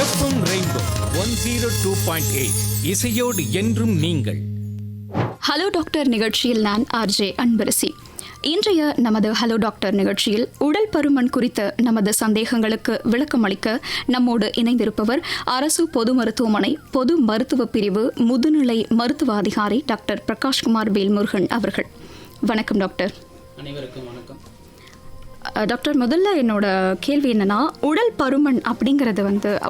FM rainbow 102.8 இசையோடு என்றும் நீங்கள். ஹலோ டாக்டர் நிகழ்ச்சியில் நான் ஆர்ஜே அன்பரசி. இன்றைய நமது ஹலோ டாக்டர் நிகழ்ச்சியில் உடல் பருமன் குறித்த நமது சந்தேகங்களுக்கு விளக்கம் அளிக்க நம்மோடு இணைந்திருப்பவர் அரசு பொது மருத்துவமனை பொது மருத்துவ பிரிவு முதுநிலை மருத்துவ அதிகாரி டாக்டர் பிரகாஷ்குமார் வேல்முருகன் அவர்கள். வணக்கம் டாக்டர். அனைவருக்கும் வணக்கம் டாக்டர். முதல்ல என்னோட கேள்வி என்னன்னா, உடல் பருமன் அப்படிங்கிறது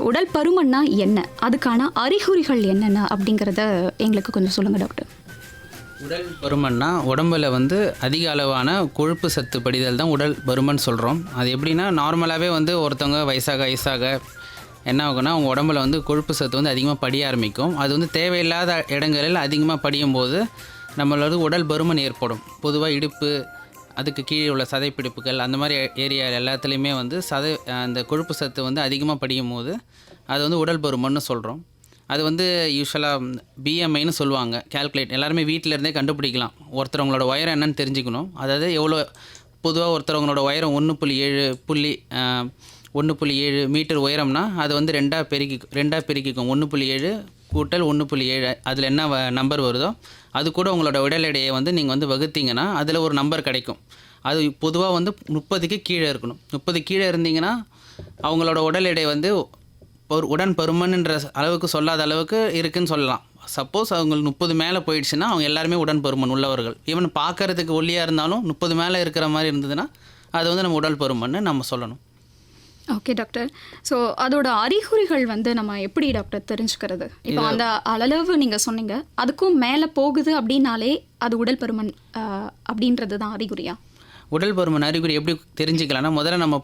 உடல் பருமன்னா என்ன, அதுக்கான அறிகுறிகள் என்னென்ன அப்படிங்கிறத எங்களுக்கு கொஞ்சம் சொல்லுங்கள் டாக்டர். உடல் பருமன்னா உடம்பில் அதிக அளவான கொழுப்பு சத்து படிதல் தான் உடல் பருமன் சொல்கிறோம். அது எப்படின்னா, நார்மலாகவே ஒருத்தவங்க வயசாக என்ன ஆகும்னா, அவங்க உடம்புல கொழுப்பு சத்து அதிகமாக படிய ஆரம்பிக்கும். அது தேவையில்லாத இடங்களில் அதிகமாக படியும் போது நம்மளோட உடல் பருமன் ஏற்படும். பொதுவாக இடுப்பு, அதுக்கு கீழே உள்ள சதைப்பிடிப்புகள், அந்த மாதிரி ஏரியா எல்லாத்துலேயுமே அந்த கொழுப்பு சத்து அதிகமாக படியும் போது அது உடல் பருமன்னு சொல்கிறோம். அது யூஸ்வலாக பிஎம்ஐன்னு சொல்லுவாங்க. கால்குலேட் எல்லாருமே வீட்டில் இருந்தே கண்டுபிடிக்கலாம். ஒருத்தவங்களோட உயரம் என்னன்னு தெரிஞ்சுக்கணும். அதாவது எவ்வளோ, பொதுவாக ஒருத்தவங்களோட உயரம் 1.7 மீட்டர் உயரம்னா அது ரெண்டாக பெருக்கிக்கும். 1.7 கூட்டல் 1.7 அதில் என்ன நம்பர் வருதோ அது கூட உங்களோட உடல் எடையை நீங்கள் வகுத்தீங்கன்னா அதில் ஒரு நம்பர் கிடைக்கும். அது பொதுவாக 30க்கு கீழே இருக்கணும். 30 கீழே இருந்தீங்கன்னா அவங்களோட உடல் எடை ஒரு உடன் பருமன்ன்ற அளவுக்கு சொல்லாத அளவுக்கு இருக்குதுன்னு சொல்லலாம். சப்போஸ் அவங்களுக்கு 30 மேலே போயிடுச்சுன்னா அவங்க எல்லாருமே உடன் பருமன் உள்ளவர்கள். ஈவன் பார்க்கறதுக்கு ஒல்லியாக இருந்தாலும் 30 மேலே இருக்கிற மாதிரி இருந்ததுன்னா அது நம்ம உடல் பருமன்னு நம்ம சொல்லணும். Okay doctor. ஸோ அதோட அறிகுறிகள் நம்ம எப்படி டாக்டர் தெரிஞ்சுக்கிறது? இப்போ அந்த அளவு நீங்கள் சொன்னீங்க, அதுக்கும் மேலே போகுது அப்படின்னாலே அது உடல் பருமன் அப்படின்றது தான் அறிகுறியா? உடல் பருமன் அறிகுறி எப்படி தெரிஞ்சுக்கலாம்னா, முதல்ல நம்ம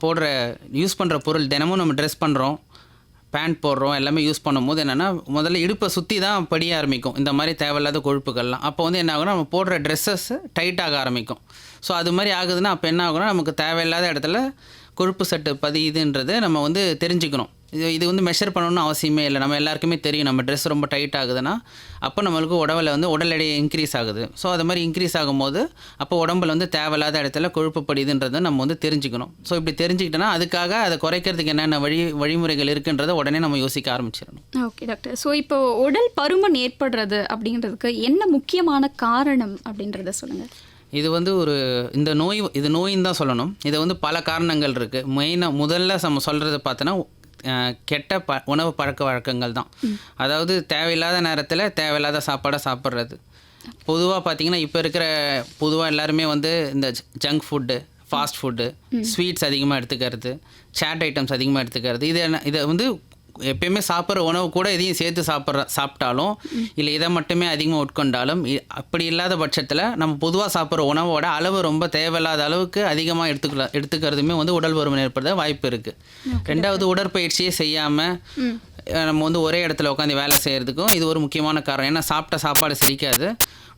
யூஸ் பண்ணுற பொருள், தினமும் நம்ம ட்ரெஸ் பண்ணுறோம், பேண்ட் போடுறோம், எல்லாமே யூஸ் பண்ணும்போது என்னென்னா முதல்ல இடுப்பை சுற்றி தான் படிய ஆரம்பிக்கும் இந்த மாதிரி தேவையில்லாத கொழுப்புகள்லாம். அப்போ என்ன ஆகுனா, நம்ம போடுற ட்ரெஸ்ஸஸ் டைட்டாக ஆரம்பிக்கும். ஸோ அது மாதிரி ஆகுதுன்னா அப்போ என்ன ஆகுனா, நமக்கு தேவையில்லாத இடத்துல கொழுப்பு சட்டு பதியுதுன்றது நம்ம தெரிஞ்சுக்கணும். இது மெஷர் பண்ணணும்னு அவசியமே இல்லை. நம்ம எல்லாருக்குமே தெரியும், நம்ம ட்ரெஸ் ரொம்ப டைட் ஆகுதுன்னா அப்போ நம்மளுக்கு உடலில் உடல் எடை இன்க்ரீஸ் ஆகுது. ஸோ அது மாதிரி இன்க்ரீஸ் ஆகும்போது அப்போ உடம்புல தேவையில்லாத இடத்துல கொழுப்பு படியுதுன்றதை நம்ம தெரிஞ்சுக்கணும். ஸோ இப்படி தெரிஞ்சுக்கிட்டோன்னா அதுக்காக அதை குறைக்கிறதுக்கு என்னென்ன வழிமுறைகள் இருக்குன்றதை உடனே நம்ம யோசிக்க ஆரம்பிச்சிடணும். Okay doctor. ஸோ இப்போ உடல் பருமன் ஏற்படுறது அப்படின்றதுக்கு என்ன முக்கியமான காரணம் அப்படின்றத சொல்லுங்கள். இது இந்த நோயின்னு தான் சொல்லணும். இது பல காரணங்கள் இருக்குது. மெயினாக முதல்ல நம்ம சொல்கிறது பார்த்தோன்னா கெட்ட உணவு பழக்க வழக்கங்கள் தான். அதாவது தேவையில்லாத நேரத்தில் தேவையில்லாத சாப்பாடை சாப்பிட்றது. பொதுவாக பார்த்திங்கன்னா இப்போ பொதுவாக எல்லாருமே இந்த junk food, fast food, sweets அதிகமாக எடுத்துக்கிறது, சாட் ஐட்டம்ஸ் அதிகமாக எடுத்துக்கிறது. இதை எப்பயுமே சாப்பிட்ற உணவு கூட இதையும் சேர்த்து சாப்பிட்டாலும் இல்லை இதை மட்டுமே அதிகமாக உட்கொண்டாலும், அப்படி இல்லாத பட்சத்தில் நம்ம பொதுவாக சாப்பிட்ற உணவோட அளவு ரொம்ப தேவையில்லாத அளவுக்கு அதிகமாக எடுத்துக்கிறதுமே உடல் பருமன் ஏற்பட வாய்ப்பு இருக்குது. ரெண்டாவது, உடற்பயிற்சியே செய்யாமல் நம்ம ஒரே இடத்துல உட்காந்து வேலை செய்கிறதுக்கும் இது ஒரு முக்கியமான காரணம். ஏன்னா சாப்பிட்ட சாப்பாடு செரிக்காது.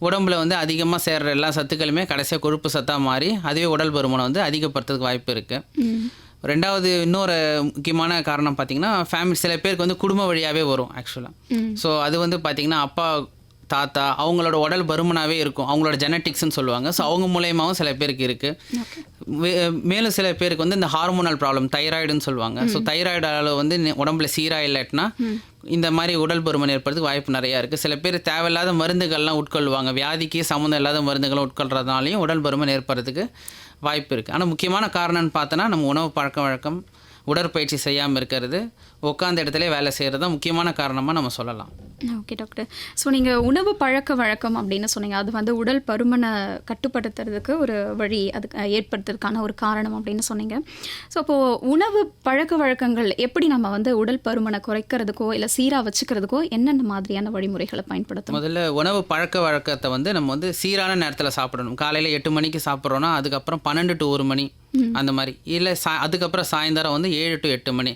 உடம்புல அதிகமாக சேர்கிற எல்லா சத்துக்களுமே கடைசியாக கொழுப்பு சத்தாக மாறி அதுவே உடல் பருமனை அதிகப்படுத்துறதுக்கு வாய்ப்பு இருக்குது. ரெண்டாவது, இன்னொரு முக்கியமான காரணம் பார்த்திங்கன்னா, ஃபேமிலி சில பேருக்கு குடும்ப வழியாகவே வரும் ஆக்சுவலாக. ஸோ அது பார்த்திங்கன்னா அப்பா, தாத்தா அவங்களோட உடல் பருமனாகவே இருக்கும். அவங்களோட ஜெனட்டிக்ஸ்ன்னு சொல்லுவாங்க. ஸோ அவங்க மூலயமாவும் சில பேருக்கு இருக்குது. மேலும் சில பேருக்கு இந்த ஹார்மோனல் ப்ராப்ளம், தைராய்டுன்னு சொல்லுவாங்க. ஸோ தைராய்டு அளவு உடம்புல சீராக இல்லாட்டினா இந்த மாதிரி உடல் பருமன் ஏற்படுறதுக்கு வாய்ப்பு நிறையா இருக்குது. சில பேர் தேவையில்லாத மருந்துகள்லாம் உட்கொள்வாங்க. வியாதிக்கு சம்மந்தம் இல்லாத மருந்துகளை உட்கொள்றதுனாலையும் உடல் பருமன் ஏற்படுறதுக்கு வாய்ப்பு இருக்குது. ஆனால் முக்கியமான காரணம்னு பார்த்தோன்னா நம்ம உணவு பழக்க வழக்கம், உடற்பயிற்சி செய்யாமல் இருக்கிறது, உட்காந்த இடத்துல வேலை செய்கிறது தான் முக்கியமான காரணமாக நம்ம சொல்லலாம். Okay doctor. ஸோ நீங்கள் உணவு பழக்க வழக்கம் அப்படின்னு சொன்னீங்க, அது உடல் பருமனை கட்டுப்படுத்துறதுக்கு ஒரு வழி, அதுக்கு ஏற்படுத்துறதுக்கான ஒரு காரணம் அப்படின்னு சொன்னீங்க. ஸோ அப்போது உணவு பழக்க வழக்கங்கள் எப்படி நம்ம உடல் பருமனை குறைக்கிறதுக்கோ இல்லை சீராக வச்சுக்கிறதுக்கோ என்னென்ன மாதிரியான வழிமுறைகளை பயன்படுத்தணும்? முதல்ல உணவு பழக்க வழக்கத்தை நம்ம சீரான நேரத்தில் சாப்பிடணும். காலையில் 8 மணிக்கு சாப்பிட்றோன்னா அதுக்கப்புறம் 12 to 1 மணி அந்த மாதிரி, இல்லை அதுக்கப்புறம் சாயந்தரம் 7 to 8 மணி,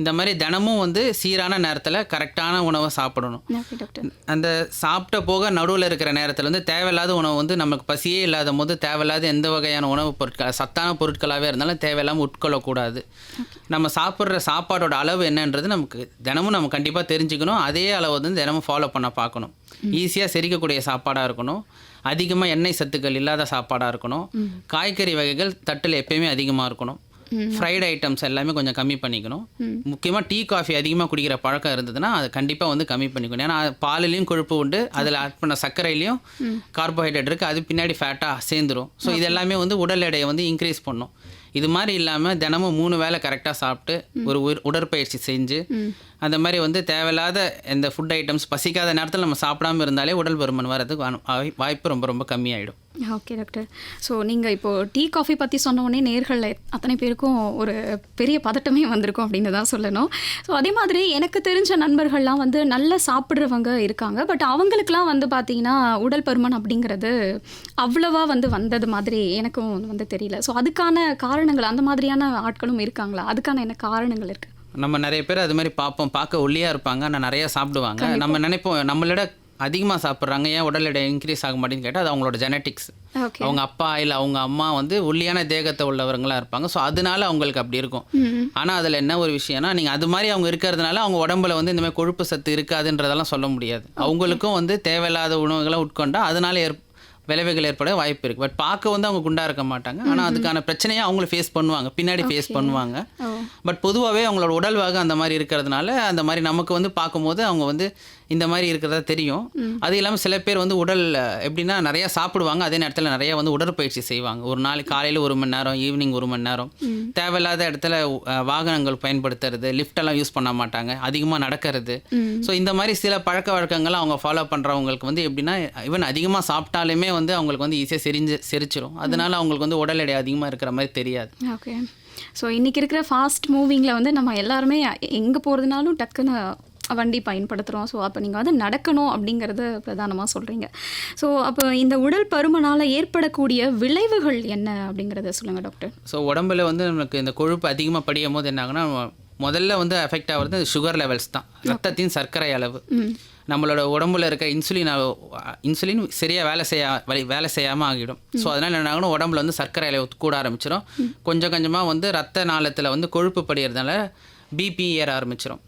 இந்த மாதிரி தினமும் சீரான நேரத்தில் கரெக்டான உணவை சாப்பிடணும். அந்த சாப்பிட்ட போக நடுவில் இருக்கிற நேரத்தில் தேவையில்லாத உணவு நமக்கு பசியே இல்லாத போது தேவையில்லாத எந்த வகையான உணவுப் பொருட்கள், சத்தான பொருட்களாகவே இருந்தாலும் தேவையில்லாமல் உட்கொள்ளக்கூடாது. நம்ம சாப்பிட்ற சாப்பாடோட அளவு என்னன்றது நமக்கு தினமும் நம்ம கண்டிப்பாக தெரிஞ்சுக்கணும். அதே அளவு தினமும் ஃபாலோ பண்ண பார்க்கணும். ஈஸியாக செரிக்கக்கூடிய சாப்பாடாக இருக்கணும். அதிகமாக எண்ணெய் சத்துக்கள் இல்லாத சாப்பாடாக இருக்கணும். காய்கறி வகைகள் தட்டில் எப்பயுமே அதிகமாக இருக்கணும். ஃப்ரைட் ஐட்டம்ஸ் எல்லாமே கொஞ்சம் கம்மி பண்ணிக்கணும். முக்கியமாக டீ காஃபி அதிகமாக குடிக்கிற பழக்கம் இருந்ததுன்னா அது கண்டிப்பாக வந்து கம்மி பண்ணிக்கணும். ஏன்னா பாலிலையும் கொழுப்பு உண்டு, அதில் ஆட் பண்ண சர்க்கரையிலையும் கார்போஹைட்ரேட் இருக்குது, அது பின்னாடி ஃபேட்டாக சேர்ந்துடும். ஸோ இது எல்லாமே வந்து உடல் எடையை வந்து இன்க்ரீஸ் பண்ணும். இது மாதிரி இல்லாமல் தினமும் 3 வேளை கரெக்டாக சாப்பிட்டு ஒரு உடற்பயிற்சி செஞ்சு அந்த மாதிரி வந்து தேவையில்லாத இந்த ஃபுட் ஐட்டம்ஸ் பசிக்காத நேரத்தில் நம்ம சாப்பிடாமல் இருந்தாலே உடல் பருமன் வரதுக்கு வாய்ப்பு ரொம்ப ரொம்ப கம்மியாயிடும். Okay doctor. ஸோ நீங்கள் இப்போது டீ காஃபி பற்றி சொன்ன உடனே நேர்களில் அத்தனை பேருக்கும் ஒரு பெரிய பதட்டமே வந்திருக்கும் அப்படின்னு தான் சொல்லணும். ஸோ அதே மாதிரி எனக்கு தெரிஞ்ச நண்பர்கள்லாம் வந்து நல்லா சாப்பிட்றவங்க இருக்காங்க. பட் அவங்களுக்குலாம் வந்து பார்த்திங்கன்னா உடல் பருமன் அப்படிங்கிறது அவ்வளவா வந்து வந்தது மாதிரி எனக்கும் வந்து தெரியல. ஸோ அதுக்கான காரணங்கள் அந்த மாதிரியான ஆட்களும் இருக்காங்களா? அதுக்கான என்ன காரணங்கள் இருக்குது? நம்ம நிறைய பேர் அது மாதிரி பார்ப்போம், பார்க்க ஒல்லியாக இருப்பாங்க, ஆனால் நிறையா சாப்பிடுவாங்க. நம்ம நினைப்போம் நம்மளோட அதிகமாக சாப்பிட்றாங்க, ஏன் உடல் எடை இன்க்ரீஸ் ஆக மாட்டேன்னு கேட்டால் அது அவங்களோட ஜெனட்டிக்ஸ். அவங்க அப்பா இல்லை அவங்க அம்மா வந்து ஒல்லியான தேகத்தை உள்ளவங்களாக இருப்பாங்க. ஸோ அதனால அவங்களுக்கு அப்படி இருக்கும். ஆனால் அதில் என்ன ஒரு விஷயம்னா, நீங்கள் அது மாதிரி அவங்க இருக்கிறதுனால அவங்க உடம்புல வந்து இந்த மாதிரி கொழுப்பு சத்து இருக்காதுன்றதெல்லாம் சொல்ல முடியாது. அவங்களுக்கும் வந்து தேவையில்லாத உணவுகளை உட்கொண்டா அதனால விளைவுகள் ஏற்பட வாய்ப்பு இருக்குது. பட் பார்க்க வந்து அவங்க குண்டாக இருக்க மாட்டாங்க, ஆனால் அதுக்கான பிரச்சனையை அவங்கள ஃபேஸ் பண்ணுவாங்க, பின்னாடி ஃபேஸ் பண்ணுவாங்க. பட் பொதுவாகவே அவங்களோட உடல்வாக அந்த மாதிரி இருக்கிறதுனால அந்த மாதிரி நமக்கு வந்து பார்க்கும்போது அவங்க வந்து இந்த மாதிரி இருக்கிறதா தெரியும். அது இல்லாமல் சில பேர் வந்து உடல் எப்படின்னா நிறையா சாப்பிடுவாங்க, அதே நேரத்தில் நிறையா வந்து உடற்பயிற்சி செய்வாங்க. ஒரு நாளைக்கு காலையில் 1 மணி நேரம், ஈவினிங் 1 மணி நேரம். தேவையில்லாத இடத்துல வாகனங்கள் பயன்படுத்துறது, லிஃப்டெல்லாம் யூஸ் பண்ண மாட்டாங்க, அதிகமாக நடக்கிறது. ஸோ இந்த மாதிரி சில பழக்க வழக்கங்களை அவங்க ஃபாலோ பண்ணுறவங்களுக்கு வந்து எப்படின்னா ஈவன் அதிகமாக சாப்பிட்டாலுமே வந்து அவங்களுக்கு வந்து ஈஸியாக செரிச்சிடும். அதனால அவங்களுக்கு வந்து உடல் எடை அதிகமாக இருக்கிற மாதிரி தெரியாது. ஓகே. ஸோ இன்றைக்கி இருக்கிற ஃபாஸ்ட் மூவிங்கில் வந்து நம்ம எல்லாருமே எங்கே போகிறதுனாலும் டக்குன்னு வண்டி பயன்படுத்துகிறோம். ஸோ அப்போ நீங்கள் வந்து நடக்கணும் அப்படிங்கிறத பிரதானமாக சொல்கிறீங்க. ஸோ அப்போ இந்த உடல் பருமனால் ஏற்படக்கூடிய விளைவுகள் என்ன அப்படிங்கிறத சொல்லுங்கள் டாக்டர். ஸோ உடம்புல வந்து நமக்கு இந்த கொழுப்பு அதிகமாக படியும் போது என்ன ஆகுனா, முதல்ல வந்து எஃபெக்ட் ஆகிறது சுகர் லெவல்ஸ் தான், ரத்தத்தின் சர்க்கரை அளவு. நம்மளோட உடம்புல இருக்க இன்சுலின் சரியாக வேலை செய்யாமல் ஆகிடும். ஸோ அதனால் என்ன ஆகணும், உடம்புல வந்து சர்க்கரை அளவு கூட ஆரம்பிச்சிடும். கொஞ்சம் கொஞ்சமாக வந்து ரத்த நாளத்தில் வந்து கொழுப்பு படிகிறதுனால பிபி ஏற ஆரம்பிச்சிடும்.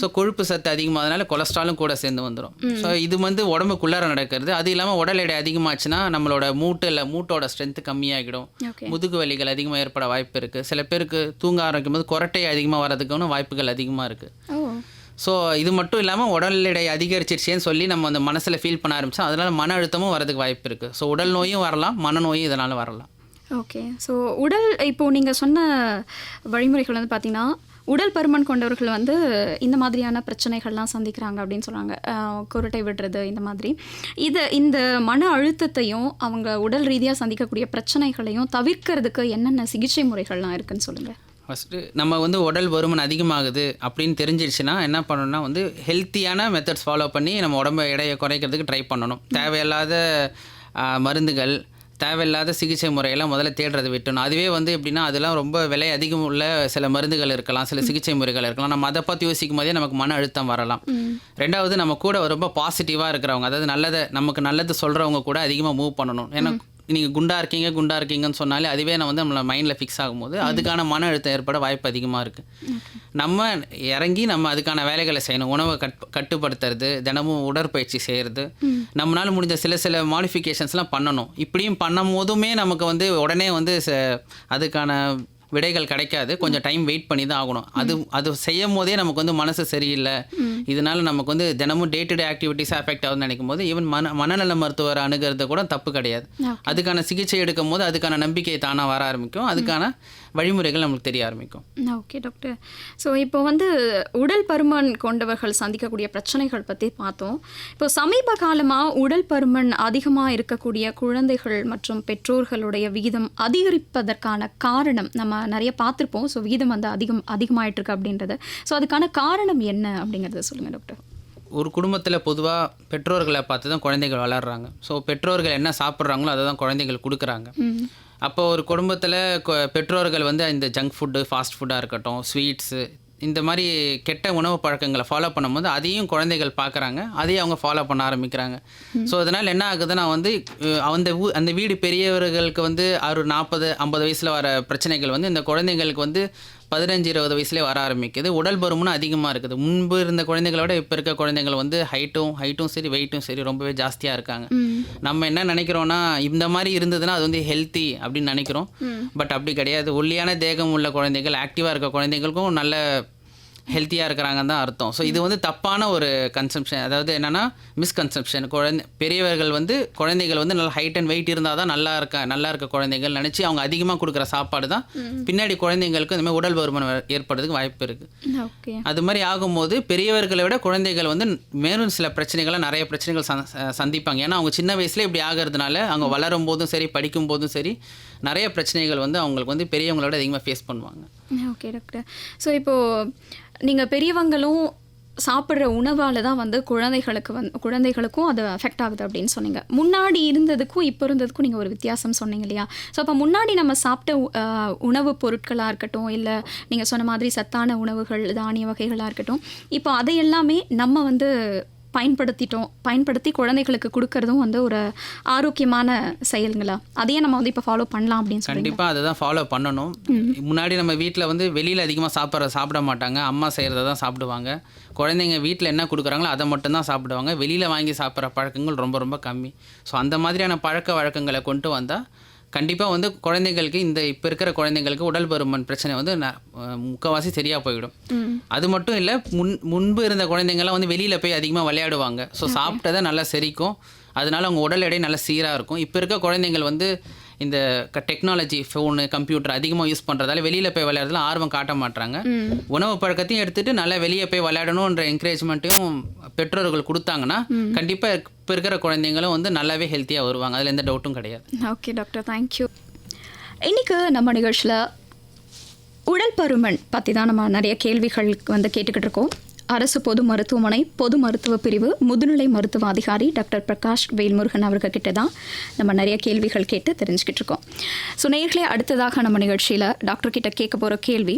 ஸோ கொழுப்பு சத்து அதிகமாகறதுனால கொலஸ்ட்ராலும் கூட சேர்ந்து வந்துடும். ஸோ இது வந்து உடம்புக்குள்ளார நடக்கிறது. அது இல்லாமல் உடல் எடை அதிகமாச்சுன்னா நம்மளோட மூட்டோட ஸ்ட்ரென்த்து கம்மியாகிடும், முதுகு வலிகள் அதிகமாக ஏற்பட வாய்ப்பு இருக்குது. சில பேருக்கு தூங்க ஆரம்பிக்கும் போது கொரட்டை அதிகமாக வர்றதுக்கான வாய்ப்புகள் அதிகமாக இருக்குது. ஸோ இது மட்டும் இல்லாமல் உடல் எடை அதிகரிச்சிருச்சேன்னு சொல்லி நம்ம அந்த மனசில் ஃபீல் பண்ண ஆரம்பித்தோம், அதனால் மன அழுத்தமும் வரதுக்கு வாய்ப்பு இருக்குது. ஸோ உடல் நோயும் வரலாம், மனநோயும் இதனால் வரலாம். ஓகே. ஸோ உடல் இப்போது நீங்கள் சொன்ன வழிமுறைகள் வந்து பார்த்திங்கன்னா உடல் பருமன் கொண்டவர்கள் வந்து இந்த மாதிரியான பிரச்சனைகள்லாம் சந்திக்கிறாங்க அப்படின்னு சொல்கிறாங்க. குரட்டை விடுறது இந்த மாதிரி. இந்த மன அழுத்தத்தையும் அவங்க உடல் ரீதியாக சந்திக்கக்கூடிய பிரச்சனைகளையும் தவிர்க்கிறதுக்கு என்னென்ன சிகிச்சை முறைகள்லாம் இருக்குன்னு சொல்லுங்கள். ஃபஸ்ட்டு நம்ம வந்து உடல் பருமன் அதிகமாகுது அப்படின்னு தெரிஞ்சிடுச்சுன்னா என்ன பண்ணணும்னா வந்து ஹெல்த்தியான மெத்தட்ஸ் ஃபாலோ பண்ணி நம்ம உடம்பு எடையை குறைக்கிறதுக்கு ட்ரை பண்ணணும். தேவையில்லாத மருந்துகள், தேவையில்லாத சிகிச்சை முறையெல்லாம் முதல்ல தேடுறது விட்டணும். அதுவே வந்து எப்படின்னா அதெல்லாம் ரொம்ப விலை அதிகம் உள்ள சில மருந்துகள் இருக்கலாம், சில சிகிச்சை முறைகள் இருக்கலாம். நம்ம அதை பற்றி யோசிக்கும் போதே நமக்கு மன அழுத்தம் வரலாம். ரெண்டாவது நம்ம கூட ரொம்ப பாசிட்டிவாக இருக்கிறவங்க, அதாவது நமக்கு நல்லது சொல்கிறவங்க கூட அதிகமாக மூவ் பண்ணணும். ஏன்னா நீங்கள் குண்டா இருக்கீங்கன்னு சொன்னாலே அதுவே நான் வந்து நம்மளை மைண்டில் ஃபிக்ஸ் ஆகும்போது அதுக்கான மன அழுத்தம் ஏற்பட வாய்ப்பு அதிகமாக இருக்குது. நம்ம இறங்கி நம்ம அதுக்கான வேலைகளை செய்யணும். உணவை கட்டுப்படுத்துறது, தினமும் உடற்பயிற்சி செய்கிறது, நம்மளால் முடிஞ்ச சில மாடிஃபிகேஷன்ஸ்லாம் பண்ணணும். இப்படியும் பண்ணும் போதுமே நமக்கு வந்து உடனே வந்து அதுக்கான விடைகள் கிடைக்காது. கொஞ்சம் டைம் வெயிட் பண்ணி தான் ஆகணும். அது செய்யும் போதே நமக்கு வந்து மனசு சரியில்லை, இதனால் நமக்கு வந்து தினமும் டே டு டே ஆக்டிவிட்டிஸாக அஃபெக்ட் ஆகுதுன்னு நினைக்கும் போது ஈவன் மனநல மருத்துவர் அணுகிறது கூட தப்பு கிடையாது. அதுக்கான சிகிச்சை எடுக்கும் போது அதுக்கான நம்பிக்கை தானாக வர ஆரம்பிக்கும், அதுக்கான வழிமுறைகள் நம்மளுக்கு தெரிய ஆரம்பிக்கும். Okay doctor. ஸோ இப்போ வந்து உடல் பருமன் கொண்டவர்கள் சந்திக்கக்கூடிய பிரச்சனைகள் பற்றி பார்த்தோம். இப்போ சமீப காலமாக உடல் பருமன் அதிகமாக இருக்கக்கூடிய குழந்தைகள் மற்றும் பெற்றோர்களுடைய விகிதம் அதிகரிப்பதற்கான காரணம் நம்ம நிறைய பார்த்துருப்போம். ஸோ விகிதம் வந்து அதிகமாயிட்டு இருக்கு அப்படின்றது. ஸோ அதுக்கான காரணம் என்ன அப்படிங்கிறத சொல்லுங்கள் டாக்டர். ஒரு குடும்பத்தில் பொதுவாக பெற்றோர்களை பார்த்து தான் குழந்தைகள் வளர்கிறாங்க. ஸோ பெற்றோர்கள் என்ன சாப்பிட்றாங்களோ அதை தான் குழந்தைகள் கொடுக்குறாங்க. அப்போ ஒரு குடும்பத்தில் பெற்றோர்கள் வந்து இந்த ஜங்க் ஃபுட்டு, ஃபாஸ்ட் ஃபுட்டாக இருக்கட்டும், ஸ்வீட்ஸு, இந்த மாதிரி கெட்ட உணவு பழக்கங்களை ஃபாலோ பண்ணும்போது அதையும் குழந்தைகள் பார்க்குறாங்க, அதையும் அவங்க ஃபாலோ பண்ண ஆரம்பிக்கிறாங்க. ஸோ அதனால் என்ன ஆகுதுன்னா வந்து அந்த வீடு பெரியவர்களுக்கு வந்து 40-50 வயசில் வர பிரச்சனைகள் வந்து இந்த குழந்தைங்களுக்கு வந்து 15-20 வயசுலேயே வர ஆரம்பிக்குது. உடல் பருமனும் அதிகமாக இருக்குது. முன்பு இருந்த குழந்தைகளை விட இப்போ இருக்க குழந்தைகள் வந்து ஹைட்டும் சரி வெயிட்டும் சரி ரொம்பவே ஜாஸ்தியாக இருக்காங்க. நம்ம என்ன நினைக்கிறோன்னா இந்த மாதிரி இருந்ததுன்னா அது வந்து ஹெல்த்தி அப்படின்னு நினைக்கிறோம். பட் அப்படி கிடையாது. ஒல்லியான தேகம் உள்ள குழந்தைகள், ஆக்டிவாக இருக்க குழந்தைகளுக்கும் நல்ல ஹெல்த்தியாக இருக்கிறாங்கன்னு தான் அர்த்தம். ஸோ இது வந்து தப்பான ஒரு கன்செப்ஷன். அதாவது என்னென்னா மிஸ்கன்செப்ஷன். பெரியவர்கள் வந்து குழந்தைகள் வந்து நல்லா ஹைட் அண்ட் வெயிட் இருந்தால் தான் நல்லா இருக்க குழந்தைகள் நினச்சி அவங்க அதிகமாக கொடுக்குற சாப்பாடு தான் பின்னாடி குழந்தைங்களுக்கு இந்த மாதிரி உடல் பருமன் ஏற்படுறதுக்கு வாய்ப்பு இருக்குது. அது மாதிரி ஆகும்போது பெரியவர்களை விட குழந்தைகள் வந்து மேலும் சில நிறைய பிரச்சனைகள் சந்திப்பாங்க. ஏன்னா அவங்க சின்ன வயசுலேயே இப்படி ஆகிறதுனால அவங்க வளரும் போதும் சரி, படிக்கும் போதும் சரி, நிறைய பிரச்சனைகள் வந்து அவங்களுக்கு வந்து பெரியவங்களோட அதிகமாக ஃபேஸ் பண்ணுவாங்க. Okay doctor. ஸோ இப்போது நீங்கள் பெரியவங்களும் சாப்பிட்ற உணவால் தான் வந்து குழந்தைகளுக்கும் அது அஃபெக்ட் ஆகுது அப்படின்னு சொன்னீங்க. முன்னாடி இருந்ததுக்கும் இப்போ இருந்ததுக்கும் நீங்கள் ஒரு வித்தியாசம் சொன்னீங்க இல்லையா? ஸோ அப்போ முன்னாடி நம்ம சாப்பிட்ட உணவுப் பொருட்களாக இருக்கட்டும், இல்லை நீங்கள் சொன்ன மாதிரி சத்தான உணவுகள், தானிய வகைகளாக இருக்கட்டும், இப்போ அதை எல்லாமே நம்ம வந்து பயன்படுத்தி குழந்தைகளுக்கு கொடுக்கறதும் வந்து ஒரு ஆரோக்கியமான செயல்களா? அதையே நம்ம வந்து இப்போ ஃபாலோ பண்ணலாம் அப்படின்னு சொல்லி. கண்டிப்பாக அதை தான் ஃபாலோ பண்ணணும். முன்னாடி நம்ம வீட்டில் வந்து வெளியில் அதிகமாக சாப்பிட மாட்டாங்க. அம்மா செய்கிறத தான் சாப்பிடுவாங்க. குழந்தைங்க வீட்டில் என்ன கொடுக்குறாங்களோ அதை மட்டும்தான் சாப்பிடுவாங்க. வெளியில் வாங்கி சாப்பிட்ற பழக்கங்கள் ரொம்ப ரொம்ப கம்மி. ஸோ அந்த மாதிரியான பழக்க வழக்கங்களை கொண்டு வந்தால் கண்டிப்பாக வந்து குழந்தைங்களுக்கு இப்போ இருக்கிற குழந்தைங்களுக்கு உடல் பருமன் பிரச்சனை வந்து முக்கால்வாசி சரியாக போயிடும். அது மட்டும் இல்லை, முன்பு இருந்த குழந்தைங்கள்லாம் வந்து வெளியில் போய் அதிகமாக விளையாடுவாங்க. ஸோ சாப்பிட்டதை நல்லா செரிக்கும். அதனால அவங்க உடல் எடை நல்லா சீராக இருக்கும். இப்போ இருக்க குழந்தைங்கள் வந்து இந்த டெக்னாலஜி, ஃபோனு, கம்ப்யூட்டர் அதிகமாக யூஸ் பண்ணுறதால வெளியில் போய் விளையாடுறதுல ஆர்வம் காட்ட மாட்டாங்க. உணவு பழக்கத்தையும் எடுத்துகிட்டு நல்லா வெளியே போய் விளையாடணுன்ற என்கரேஜ்மெண்ட்டையும் பெற்றோர்கள் கொடுத்தாங்கன்னா கண்டிப்பாக இப்போ இருக்கிற குழந்தைங்களும் வந்து நல்லாவே ஹெல்த்தியாக வருவாங்க. அதில் எந்த டவுட்டும் கிடையாது. Okay doctor, thank you. இன்றைக்கு நம்ம நிகழ்ச்சியில் உடல் பருமன் பற்றி தான் நம்ம நிறைய கேள்விகள் வந்து கேட்டுக்கிட்டு இருக்கோம். அரசு பொது மருத்துவமனை பொது மருத்துவ பிரிவு முதுநிலை மருத்துவ அதிகாரி டாக்டர் பிரகாஷ் வேல்முருகன் அவர்கிட்ட தான் நம்ம நிறைய கேள்விகள் கேட்டு தெரிஞ்சுக்கிட்டு இருக்கோம். ஸோ நேயர்களே, அடுத்ததாக நம்ம நிகழ்ச்சியில் டாக்டர் கிட்ட கேட்க போகிற கேள்வி,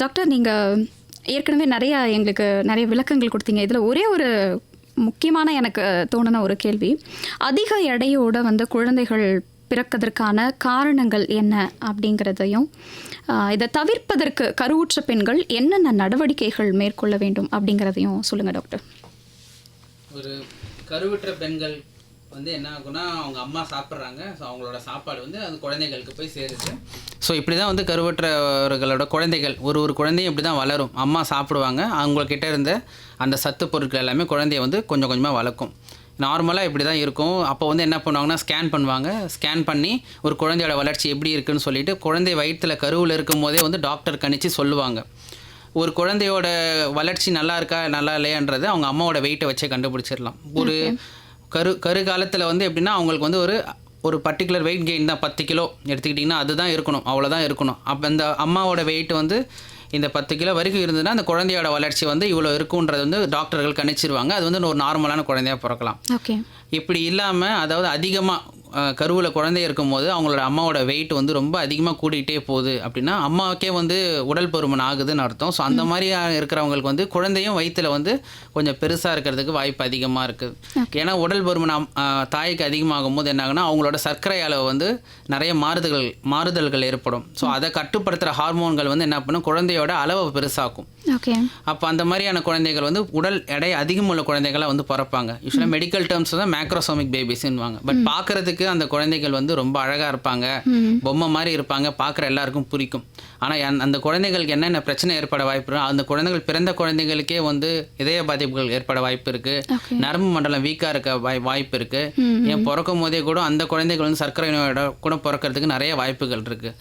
டாக்டர் நீங்கள் ஏற்கனவே எங்களுக்கு நிறைய விளக்கங்கள் கொடுத்தீங்க. இதில் ஒரே ஒரு முக்கியமான எனக்கு தோணுன ஒரு கேள்வி, அதிக எடையோட வந்து குழந்தைகள் பிறக்கதற்கான காரணங்கள் என்ன அப்படிங்கிறதையும், இதை தவிர்ப்பதற்கு கருவுற்ற பெண்கள் என்னென்ன நடவடிக்கைகள் மேற்கொள்ள வேண்டும் அப்படிங்கிறதையும் சொல்லுங்கள் டாக்டர். ஒரு கருவுற்ற பெண்கள் வந்து என்ன ஆகுனா, அவங்க அம்மா சாப்பிட்றாங்க. ஸோ அவங்களோட சாப்பாடு வந்து அது குழந்தைகளுக்கு போய் சேருது. ஸோ இப்படி தான் வந்து கருவுற்றவர்களோட குழந்தைகள் ஒரு குழந்தையும் இப்படி தான் வளரும். அம்மா சாப்பிடுவாங்க, அவங்கக்கிட்ட இருந்த அந்த சத்து பொருட்கள் எல்லாமே குழந்தைய வந்து கொஞ்சம் கொஞ்சமாக வளர்க்கும். நார்மலாக இப்படி தான் இருக்கும். அப்போ வந்து என்ன பண்ணுவாங்கன்னா, ஸ்கேன் பண்ணுவாங்க. ஸ்கேன் பண்ணி ஒரு குழந்தையோட வளர்ச்சி எப்படி இருக்குன்னு சொல்லிட்டு குழந்தை வயிற்றில் கருவில் இருக்கும் போதே வந்து டாக்டர் கணிச்சு சொல்லுவாங்க. ஒரு குழந்தையோட வளர்ச்சி நல்லா இருக்கா நல்லா இல்லையான்றது அவங்க அம்மாவோட வெயிட்டை வச்சே கண்டுபிடிச்சிடலாம். ஒரு கரு காலத்தில் வந்து எப்படின்னா அவங்களுக்கு வந்து ஒரு பர்டிகுலர் வெயிட் கெயின் தான். 10 கிலோ எடுத்துக்கிட்டிங்கன்னா அதுதான் இருக்கணும், அவ்வளோதான் இருக்கணும். அப்போ அந்த அம்மாவோட வெயிட் வந்து இந்த 10 கிலோ வரைக்கும் இருந்ததுன்னா அந்த குழந்தையோட வளர்ச்சி வந்து இவ்வளோ இருக்குன்றது வந்து டாக்டர்கள் கணிச்சிருவாங்க. அது வந்து ஒரு நார்மலான குழந்தையாக பிறக்கலாம். இப்படி இல்லாமல், அதாவது அதிகமாக கருவில் குழந்தை இருக்கும்போது அவங்களோட அம்மாவோட வெயிட் வந்து ரொம்ப அதிகமாக கூட்டிகிட்டே போகுது அப்படின்னா அம்மாவுக்கே வந்து உடல் பருமன் ஆகுதுன்னு அர்த்தம். ஸோ அந்த மாதிரி இருக்கிறவங்களுக்கு வந்து குழந்தையும் வயிற்றில் வந்து கொஞ்சம் பெருசாக இருக்கிறதுக்கு வாய்ப்பு அதிகமாக இருக்குது. ஏன்னா உடல் பருமன் தாய்க்கு அதிகமாகும் போது என்ன ஆகுனா, அவங்களோட சர்க்கரை அளவு வந்து நிறைய மாறுதல்கள் ஏற்படும். ஸோ அதை கட்டுப்படுத்துகிற ஹார்மோன்கள் வந்து என்ன பண்ணும், குழந்தையோட அளவை பெருசாக்கும். அப்போ அந்த மாதிரியான குழந்தைகள் வந்து உடல் எடை அதிகமுள்ள குழந்தைகளாக வந்து பிறப்பாங்க. யூஸ்வலாக மெடிக்கல் டேர்ம்ஸ் தான் மேக்ரோசோமிக் பேபிஸ்ன்னுவாங்க. பட் பார்க்குறதுக்கு அந்த குழந்தைகள் வந்து ரொம்ப அழகாக இருப்பாங்க, பொம்மை மாதிரி இருப்பாங்க, பார்க்குற எல்லாருக்கும் பிடிக்கும். ஆனால் அந்த குழந்தைகளுக்கு என்னென்ன பிரச்சனை ஏற்பட வாய்ப்பு இருக்குது, அந்த குழந்தைகள் பிறந்த குழந்தைகளுக்கே வந்து இதய பாதிப்புகள் ஏற்பட வாய்ப்பு இருக்குது, நரம்பு மண்டலம் வீக்காக இருக்க வாய்ப்பு இருக்குது. ஏன் பிறக்கும் போதே கூட அந்த குழந்தைகள் வந்து சர்க்கரை நோயோட கூட பிறக்கிறதுக்கு நிறைய வாய்ப்புகள் இருக்குது.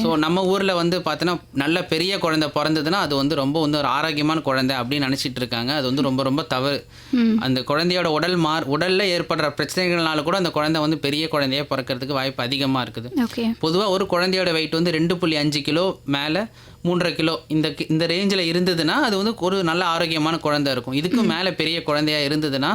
ஸோ நம்ம ஊரில் வந்து பார்த்தோன்னா நல்ல பெரிய குழந்தை பிறந்ததுன்னா அது வந்து ரொம்ப வந்து ஒரு ஆரோக்கியமான குழந்தை அப்படின்னு நினச்சிட்டு இருக்காங்க. அது வந்து ரொம்ப ரொம்ப தவறு. அந்த குழந்தையோட உடலில் ஏற்படுற பிரச்சனைகள்னால கூட அந்த குழந்தை வந்து பெரிய குழந்தைய பிறக்கிறதுக்கு வாய்ப்பு அதிகமாக இருக்குது. பொதுவாக ஒரு குழந்தையோட வெயிட் வந்து 2.5 கிலோ மேலே 3.5 கிலோ இந்த ரேஞ்சில் இருந்ததுன்னா அது வந்து ஒரு நல்ல ஆரோக்கியமான குழந்தை இருக்கும். இதுக்கும் மேலே பெரிய குழந்தையாக இருந்ததுன்னா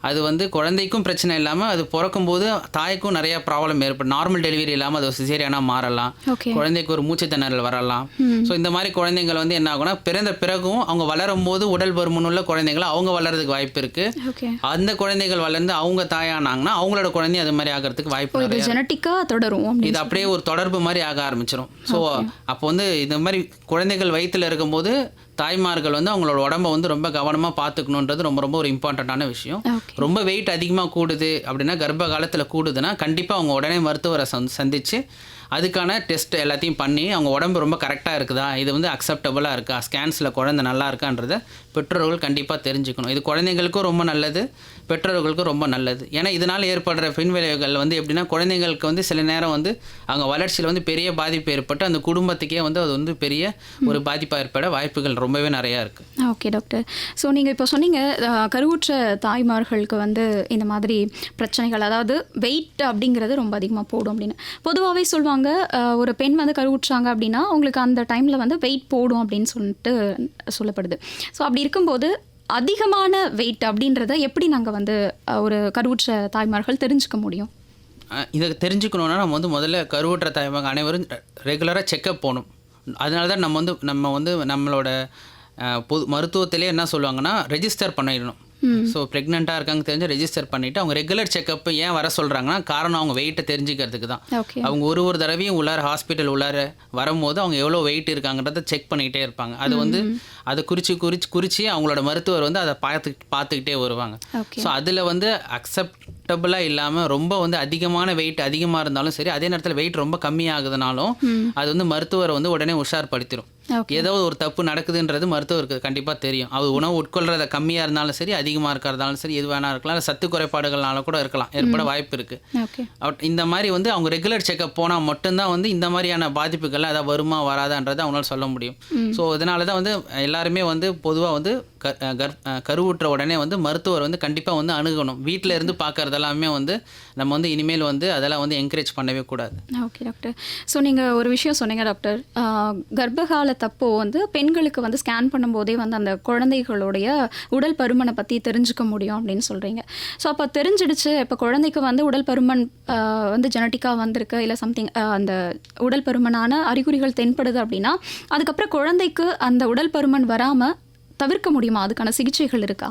அது வந்து குழந்தைக்கும் பிரச்சனை இல்லாமல் அது பிறக்கும்போது தாய்க்கும் நிறைய ப்ராப்ளம் ஏற்படும். நார்மல் டெலிவரி இல்லாமல் அது சிசேரியானாக மாறலாம், குழந்தைக்கு ஒரு மூச்சு திணறல் வரலாம். ஸோ இந்த மாதிரி குழந்தைங்கள் வந்து என்ன ஆகுனா, பிறந்த பிறகும் அவங்க வளரும் போது உடல் பருமன் உள்ள குழந்தைங்களை அவங்க வளர்றதுக்கு வாய்ப்பு இருக்குது. அந்த குழந்தைகள் வளர்ந்து அவங்க தாயானாங்கன்னா அவங்களோட குழந்தை அது மாதிரி ஆகிறதுக்கு வாய்ப்பு நிறைய. ஜெனட்டிக்காக தொடரும். இது அப்படியே ஒரு தொடர்பு மாதிரி ஆக ஆரம்பிச்சிடும். ஸோ அப்போ வந்து இந்த மாதிரி குழந்தைகள் வயிற்றில் இருக்கும்போது தாய்மார்கள் வந்து அவங்களோட உடம்ப வந்து ரொம்ப கவனமாக பார்த்துக்கணுன்றது ரொம்ப ரொம்ப ஒரு இம்பார்ட்டண்ட்டான விஷயம். ஓகே. ரொம்ப வெயிட் அதிகமாக கூடுது அப்படின்னா, கர்ப்ப காலத்தில் கூடுதுன்னா கண்டிப்பாக அவங்க உடனே மருத்துவரை சந்தித்து அதுக்கான டெஸ்ட் எல்லாத்தையும் பண்ணி அவங்க உடம்பு ரொம்ப கரெக்டாக இருக்குதா, இது வந்து அக்செப்டபுளாக இருக்கா, ஸ்கேன்ஸில் குழந்தை நல்லா இருக்கான்றதை பெற்றோர்கள் கண்டிப்பாக தெரிஞ்சுக்கணும். இது குழந்தைங்களுக்கும் ரொம்ப நல்லது, பெற்றோர்களுக்கும் ரொம்ப நல்லது. ஏன்னா இதனால் ஏற்படுற பின்விளைவுகள் வந்து எப்படின்னா, குழந்தைங்களுக்கு வந்து சில நேரம் வந்து அவங்க வளர்ச்சியில் வந்து பெரிய பாதிப்பு ஏற்பட்டு அந்த குடும்பத்துக்கே வந்து அது வந்து பெரிய ஒரு பாதிப்பாக ஏற்பட வாய்ப்புகள் ரொம்பவே நிறையா இருக்குது. Okay doctor. ஸோ நீங்கள் இப்போ சொன்னீங்க கருவுற்ற தாய்மார்களுக்கு வந்து இந்த மாதிரி பிரச்சனைகள், அதாவது வெயிட் அப்படிங்கிறது ரொம்ப அதிகமாக போடும் அப்படின்னு பொதுவாகவே சொல்லுவாங்க. ஒரு பெண் வந்து கருவுற்றாங்க அப்படின்னா அவங்களுக்கு அந்த டைமில் வந்து வெயிட் போடும் அப்படின்னு சொல்லிட்டு சொல்லப்படுது. ஸோ அப்படி இருக்கும்போது அதிகமான வெயிட் அப்படின்றத எப்படி நாங்கள் வந்து ஒரு கருவுற்ற தாய்மார்கள் தெரிஞ்சுக்க முடியும்? இதை தெரிஞ்சுக்கணுன்னா நம்ம வந்து முதல்ல கருவுற்ற தாய்மார்கள் அனைவரும் ரெகுலராக செக்கப் போகணும். அதனால தான் நம்ம வந்து நம்மளோட பொது மருத்துவத்திலே என்ன சொல்லுவாங்கன்னா, ரெஜிஸ்டர் பண்ணிடணும். ஸோ ப்ரெக்னெண்ட்டாக இருக்காங்க தெரிஞ்சு ரெஜிஸ்டர் பண்ணிவிட்டு அவங்க ரெகுலர் செக்கப் ஏன் வர சொல்கிறாங்கன்னா, காரணம் அவங்க வெயிட்டை தெரிஞ்சுக்கிறதுக்கு தான். ஓகே. அவங்க ஒரு தடவையும் ஹாஸ்பிட்டல் உள்ளார வரும்போது அவங்க எவ்வளோ வெயிட் இருக்காங்கன்றத செக் பண்ணிக்கிட்டே இருப்பாங்க. அது வந்து அதை குறித்து அவங்களோட மருத்துவர் வந்து அதை பார்த்துக்கிட்டே வருவாங்க. ஸோ அதில் வந்து அக்செப்டபுளாக இல்லாமல் ரொம்ப வந்து அதிகமான வெயிட் அதிகமாக இருந்தாலும் சரி, அதே நேரத்தில் வெயிட் ரொம்ப கம்மியாகுதுனாலும் அது வந்து மருத்துவரை வந்து உடனே உஷார்படுத்திடும். ஏதோ ஒரு தப்பு நடக்குதுன்றது மருத்துவருக்கு கண்டிப்பாக தெரியும். அவர் உணவு உட்கொள்றத கம்மியாக இருந்தாலும் சரி, அதிகமாக இருக்கிறதாலும் சரி, எது வேணா இருக்கலாம், இல்லை சத்து குறைபாடுகள்னால கூட இருக்கலாம், ஏற்பட வாய்ப்பு இருக்குது. இந்த மாதிரி வந்து அவங்க ரெகுலர் செக்கப் போனால் மட்டும்தான் வந்து இந்த மாதிரியான பாதிப்புகள்லாம் ஏதாவது வருமா வராதான்றதை அவங்களால சொல்ல முடியும். ஸோ இதனால தான் வந்து எல்லாருமே வந்து பொதுவாக வந்து கருவுற்ற உடனே வந்து மருத்துவர் வந்து கண்டிப்பாக வந்து அணுகணும். வீட்டில் இருந்து பார்க்குறதெல்லாமே வந்து நம்ம வந்து இனிமேல் வந்து அதெல்லாம் வந்து என்கரேஜ் பண்ணவே கூடாது. Okay doctor. ஸோ நீங்கள் ஒரு விஷயம் சொன்னீங்க டாக்டர், கர்ப்பகாலத்தப்போ வந்து பெண்களுக்கு வந்து ஸ்கேன் பண்ணும்போதே வந்து அந்த குழந்தைகளுடைய உடல் பருமனை பற்றி தெரிஞ்சுக்க முடியும் அப்படின்னு சொல்கிறீங்க. ஸோ அப்போ தெரிஞ்சிடுச்சு, இப்போ குழந்தைக்கு வந்து உடல் பருமன் வந்து ஜெனட்டிக்காக வந்திருக்கு, இல்லை சம்திங் அந்த உடல் பருமனான அறிகுறிகள் தென்படுது அப்படின்னா, அதுக்கப்புறம் குழந்தைக்கு அந்த உடல் பருமன் வராமல் தவிர்க்க முடியுமா? அதுக்கான சிகிச்சைகள் இருக்கா?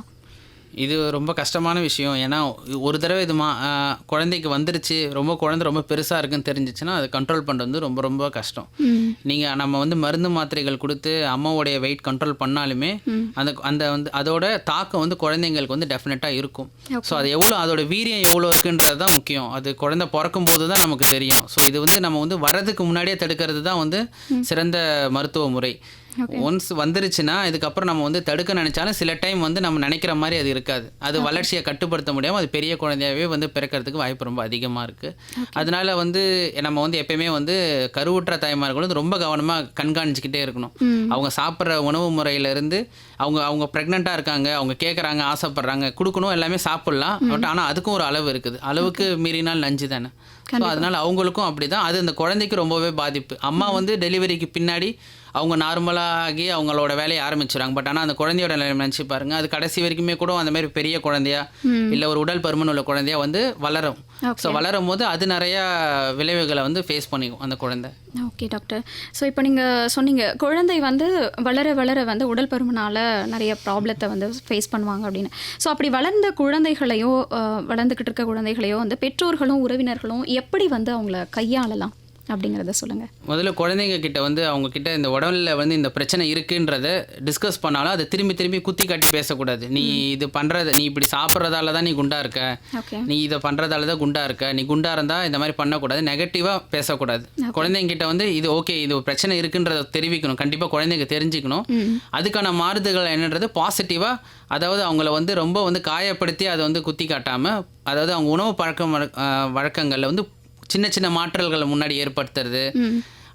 இது ரொம்ப கஷ்டமான விஷயம். ஏன்னா ஒரு தடவை இது குழந்தைக்கு வந்துருச்சு, குழந்தை ரொம்ப பெருசாக இருக்குன்னு தெரிஞ்சிச்சுன்னா அது கண்ட்ரோல் பண்ணுறது வந்து ரொம்ப ரொம்ப கஷ்டம். நீங்கள் நம்ம வந்து மருந்து மாத்திரைகள் கொடுத்து அம்மாவோடைய வெயிட் கண்ட்ரோல் பண்ணாலுமே அந்த வந்து அதோட தாக்கம் வந்து குழந்தைங்களுக்கு வந்து டெஃபினட்டாக இருக்கும். ஸோ அது அதோட வீரியம் எவ்வளோ இருக்குன்றது தான் முக்கியம். அது குழந்தை பிறக்கும் போது தான் நமக்கு தெரியும். ஸோ இது வந்து நம்ம வந்து வர்றதுக்கு முன்னாடியே தடுக்கிறது தான் வந்து சிறந்த மருத்துவ முறை. ஒன்ஸ் வந்துருச்சுன்னா இதுக்கப்புறம் நம்ம வந்து தடுக்க நினைச்சாலும் சில டைம் வந்து நம்ம நினைக்கிற மாதிரி அது இருக்காது. அது வளர்ச்சியை கட்டுப்படுத்த முடியாமல் அது பெரிய குழந்தையாகவே வந்து பிறக்கிறதுக்கு வாய்ப்பு ரொம்ப அதிகமாக இருக்குது. அதனால வந்து நம்ம வந்து எப்பயுமே வந்து கருவுற்ற தாய்மார்கள் வந்து ரொம்ப கவனமாக கண்காணிச்சுக்கிட்டே இருக்கணும். அவங்க சாப்பிட்ற உணவு முறையிலேருந்து அவங்க ப்ரெக்னெண்ட்டாக இருக்காங்க, அவங்க கேட்குறாங்க, ஆசைப்படுறாங்க, கொடுக்கணும், எல்லாமே சாப்பிட்லாம். பட் ஆனால் அதுக்கும் ஒரு அளவு இருக்குது. அளவுக்கு மீறினால் நஞ்சு தானே. ஸோ அதனால் அவங்களுக்கும் அப்படி தான். அது அந்த குழந்தைக்கு ரொம்பவே பாதிப்பு. அம்மா வந்து டெலிவரிக்கு பின்னாடி அவங்க நார்மலாகி அவங்களோட வேலையை ஆரம்பிச்சுறாங்க. பட் ஆனால் அந்த குழந்தையோட நினச்சி பாருங்கள், அது கடைசி வரைக்குமே கூட அந்த மாதிரி பெரிய குழந்தையா இல்லை ஒரு உடல் பருமன் உள்ள குழந்தையா வந்து வளரும். ஸோ வளரும் போது அது நிறையா விளைவுகளை வந்து ஃபேஸ் பண்ணிக்கும் அந்த குழந்தை. Okay doctor. ஸோ இப்போ நீங்கள் சொன்னீங்க குழந்தை வந்து வளர வளர வந்து உடல் பருமனால் நிறைய ப்ராப்ளத்தை வந்து ஃபேஸ் பண்ணுவாங்க அப்படின்னு. ஸோ அப்படி வளர்ந்த குழந்தைகளையோ வளர்ந்துக்கிட்டு இருக்க குழந்தைகளையோ வந்து பெற்றோர்களும் உறவினர்களும் எப்படி வந்து அவங்கள கையாளலாம் அப்படிங்கிறத சொல்லுங்கள். முதல்ல குழந்தைங்க கிட்ட வந்து அவங்க கிட்ட இந்த உடலில் வந்து இந்த பிரச்சனை இருக்குன்றத டிஸ்கஸ் பண்ணாலும் அதை திரும்பி குத்தி காட்டி பேசக்கூடாது. நீ இது பண்ணுறது, நீ இப்படி சாப்பிட்றதால தான் நீ குண்டா இருக்க, நீ இதை பண்ணுறதால தான் குண்டா இருக்க, நீ குண்டா இருந்தால் இந்த மாதிரி பண்ணக்கூடாது, நெகட்டிவாக பேசக்கூடாது. குழந்தைங்க கிட்ட வந்து இது ஓகே, இது ஒரு பிரச்சனை இருக்குன்றதை தெரிவிக்கணும். கண்டிப்பாக குழந்தைங்க தெரிஞ்சுக்கணும். அதுக்கான மாறுதல்கள் என்னன்றது பாசிட்டிவாக, அதாவது அவங்கள வந்து ரொம்ப வந்து காயப்படுத்தி அதை வந்து குத்தி காட்டாமல், அதாவது அவங்க உணவு வழக்கங்களில் வந்து சின்ன சின்ன மாற்றல்களை முன்னாடி ஏற்படுத்துறது,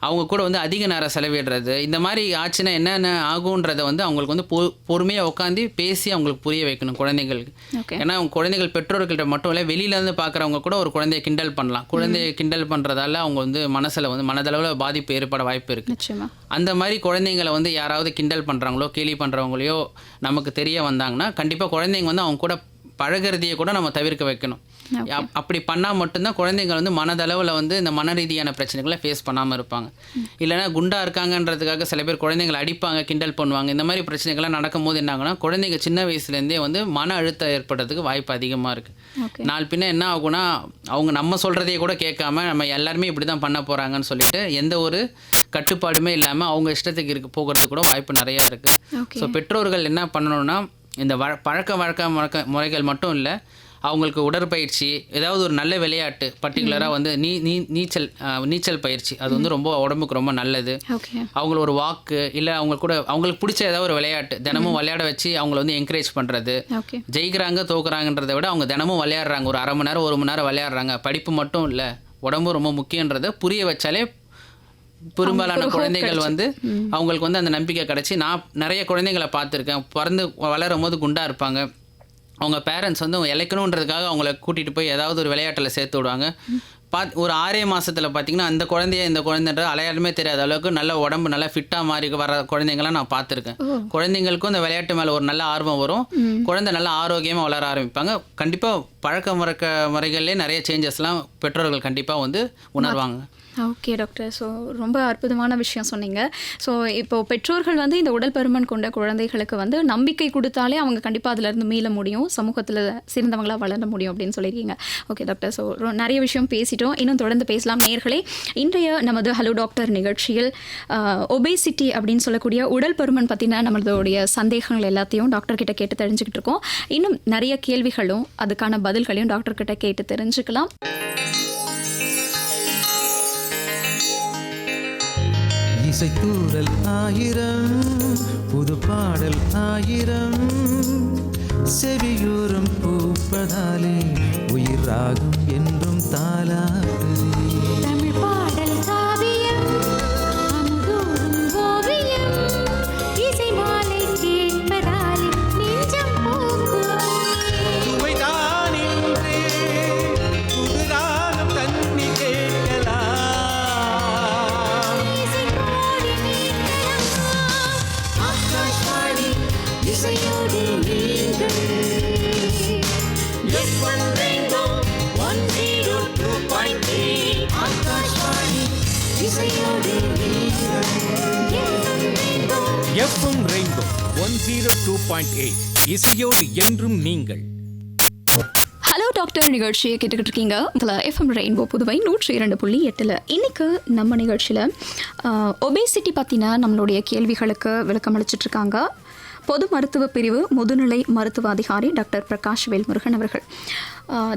அவங்க கூட வந்து அதிக நேரம் செலவிடுறது, இந்த மாதிரி ஆச்சுன்னா என்னென்ன ஆகுன்றதை வந்து அவங்களுக்கு வந்து பொறுமையாக உட்காந்து பேசி அவங்களுக்கு புரிய வைக்கணும் குழந்தைங்களுக்கு. ஏன்னா அவங்க குழந்தைகள் பெற்றோர்கள்ட்ட மட்டும் இல்லை, வெளியிலேருந்து பார்க்குறவங்க கூட ஒரு குழந்தைய கிண்டல் பண்ணலாம். குழந்தைய கிண்டல் பண்ணுறதால அவங்க வந்து மனசில் வந்து மனதளவில் பாதிப்பு ஏற்பட வாய்ப்பு இருக்குது. அந்த மாதிரி குழந்தைங்களை வந்து யாராவது கிண்டல் பண்ணுறாங்களோ கேலி பண்ணுறவங்களையோ நமக்கு தெரிய வந்தாங்கன்னா கண்டிப்பாக குழந்தைங்க வந்து அவங்க கூட பழகிறதையே கூட நம்ம தவிர்க்க வைக்கணும். அப்படி பண்ணால் மட்டும்தான் குழந்தைங்க வந்து மனதளவில் வந்து இந்த மன ரீதியான பிரச்சனைகளை ஃபேஸ் பண்ணாமல் இருப்பாங்க. இல்லைனா குண்டாக இருக்காங்கன்றதுக்காக சில பேர் குழந்தைங்களை அடிப்பாங்க, கிண்டல் பண்ணுவாங்க. இந்த மாதிரி பிரச்சனைகள்லாம் நடக்கும்போது என்னாங்கன்னா குழந்தைங்க சின்ன வயசுலேருந்தே வந்து மன அழுத்தம் ஏற்படுறதுக்கு வாய்ப்பு அதிகமாக இருக்குது. நாள் பின்ன என்ன ஆகுனா அவங்க நம்ம சொல்கிறதையே கூட கேட்காம நம்ம எல்லாருமே இப்படி தான் பண்ண போகிறாங்கன்னு சொல்லிட்டு எந்த ஒரு கட்டுப்பாடுமே இல்லாமல் அவங்க இஷ்டத்துக்கு போகிறதுக்கு கூட வாய்ப்பு நிறையா இருக்குது. ஓகே. ஸோ பெற்றோர்கள் என்ன பண்ணணும்னா இந்த பழக்க முறைகள் மட்டும் இல்லை, அவங்களுக்கு உடற்பயிற்சி, ஏதாவது ஒரு நல்ல விளையாட்டு, பர்டிகுலராக வந்து நீச்சல் பயிற்சி, அது வந்து ரொம்ப உடம்புக்கு ரொம்ப நல்லது. ஓகே. அவங்கள ஒரு வாக்கு இல்லை அவங்களுக்கு பிடிச்ச ஏதாவது ஒரு விளையாட்டு தினமும் விளையாட வச்சு அவங்கள வந்து என்கரேஜ் பண்ணுறது. ஓகே. ஜெயிக்கிறாங்க தோக்குறாங்கன்றதை விட அவங்க தினமும் விளையாடுறாங்க, ஒரு 1/2 மணி நேரம் 1 மணி நேரம் விளையாடுறாங்க, படிப்பு மட்டும் இல்லை உடம்பு ரொம்ப முக்கியன்றதை புரிய வச்சாலே பெரும்பாலான குழந்தைகள் வந்து அவங்களுக்கு வந்து அந்த நம்பிக்கை கிடச்சி, நான் நிறைய குழந்தைகளை பார்த்துருக்கேன், பிறந்து வளரும் போது குண்டாக இருப்பாங்க, அவங்க பேரண்ட்ஸ் வந்து இழைக்கணுன்றதுக்காக அவங்கள கூட்டிகிட்டு போய் ஏதாவது ஒரு விளையாட்டில் சேர்த்து விடுவாங்க. ஒரு 6 மாதத்தில் பார்த்தீங்கன்னா அந்த இந்த குழந்தைன்ற அலையாலுமே தெரியாத அளவுக்கு நல்ல உடம்பு நல்லா ஃபிட்டாக மாறி வர குழந்தைங்களாம் நான் பார்த்துருக்கேன். குழந்தைங்களுக்கும் இந்த விளையாட்டு மேலே ஒரு நல்ல ஆர்வம் வரும், குழந்தை நல்லா ஆரோக்கியமாக வளர ஆரம்பிப்பாங்க. கண்டிப்பாக பழக்க முறைகள்லேயே நிறைய சேஞ்சஸ்லாம் பெற்றோர்கள் கண்டிப்பாக வந்து உணர்வாங்க. Okay doctor. ஸோ ரொம்ப அற்புதமான விஷயம் சொன்னீங்க. ஸோ இப்போது பெற்றோர்கள் வந்து இந்த உடல் பருமன் கொண்ட குழந்தைகளுக்கு வந்து நம்பிக்கை கொடுத்தாலே அவங்க கண்டிப்பாக அதிலேருந்து மீள முடியும், சமூகத்தில் சிறந்தவங்களாக வளர முடியும் அப்படின்னு சொல்லியிருக்கீங்க. Okay doctor. ஸோ நிறைய விஷயம் பேசிட்டோம், இன்னும் தொடர்ந்து பேசலாம். நேயர்களே, இன்றைய நமது ஹலோ டாக்டர் நிகழ்ச்சியில் ஒபேசிட்டி அப்படின்னு சொல்லக்கூடிய உடல் பருமன் பற்றின நம்மளுடைய சந்தேகங்கள் எல்லாத்தையும் டாக்டர் கிட்ட கேட்டு தெரிஞ்சுக்கிட்டு இருக்கோம். இன்னும் நிறைய கேள்விகளும் அதுக்கான பதில்களையும் டாக்டர் கிட்ட கேட்டு தெரிஞ்சுக்கலாம். இசைத்தூரல் 1000 புது பாடல் 1000 செவியூரும் பூப்பதாலே உயிர் ராகம் என்றும் தாலாட்டுதே. தமிழ் பாடல் காவியம் அமுதூரும் ஓவியம் இசை மாலை கேட்பதாலே நெஞ்சம் பூக்கும். சுவைதான் இன்றே புது ராகம் தண்ணி கேட்கலாம். ஆகாஷ்வாணி இசையோடு நீங்கள் F1 Rainbow 102.3 ஆகாஷ்வாணி இசையோடு நீங்கள் F1 Rainbow. எஃப்எம் ரெயின்போ 102.8 இசையோடு என்றும் நீங்கள். ஹலோ டாக்டர் நிகழ்ச்சியை கேட்டுக்கிட்டு இருக்கீங்க. இதில் எஃப்எம் ரெயின்போ புதுவை 102.8. இன்றைக்கு நம்ம நிகழ்ச்சியில் ஒபேசிட்டி பற்றின நம்மளுடைய கேள்விகளுக்கு விளக்கம் அளிச்சிட்ருக்காங்க பொது மருத்துவ பிரிவு முதுநிலை மருத்துவ அதிகாரி டாக்டர் பிரகாஷ் வேல்முருகன் அவர்கள்.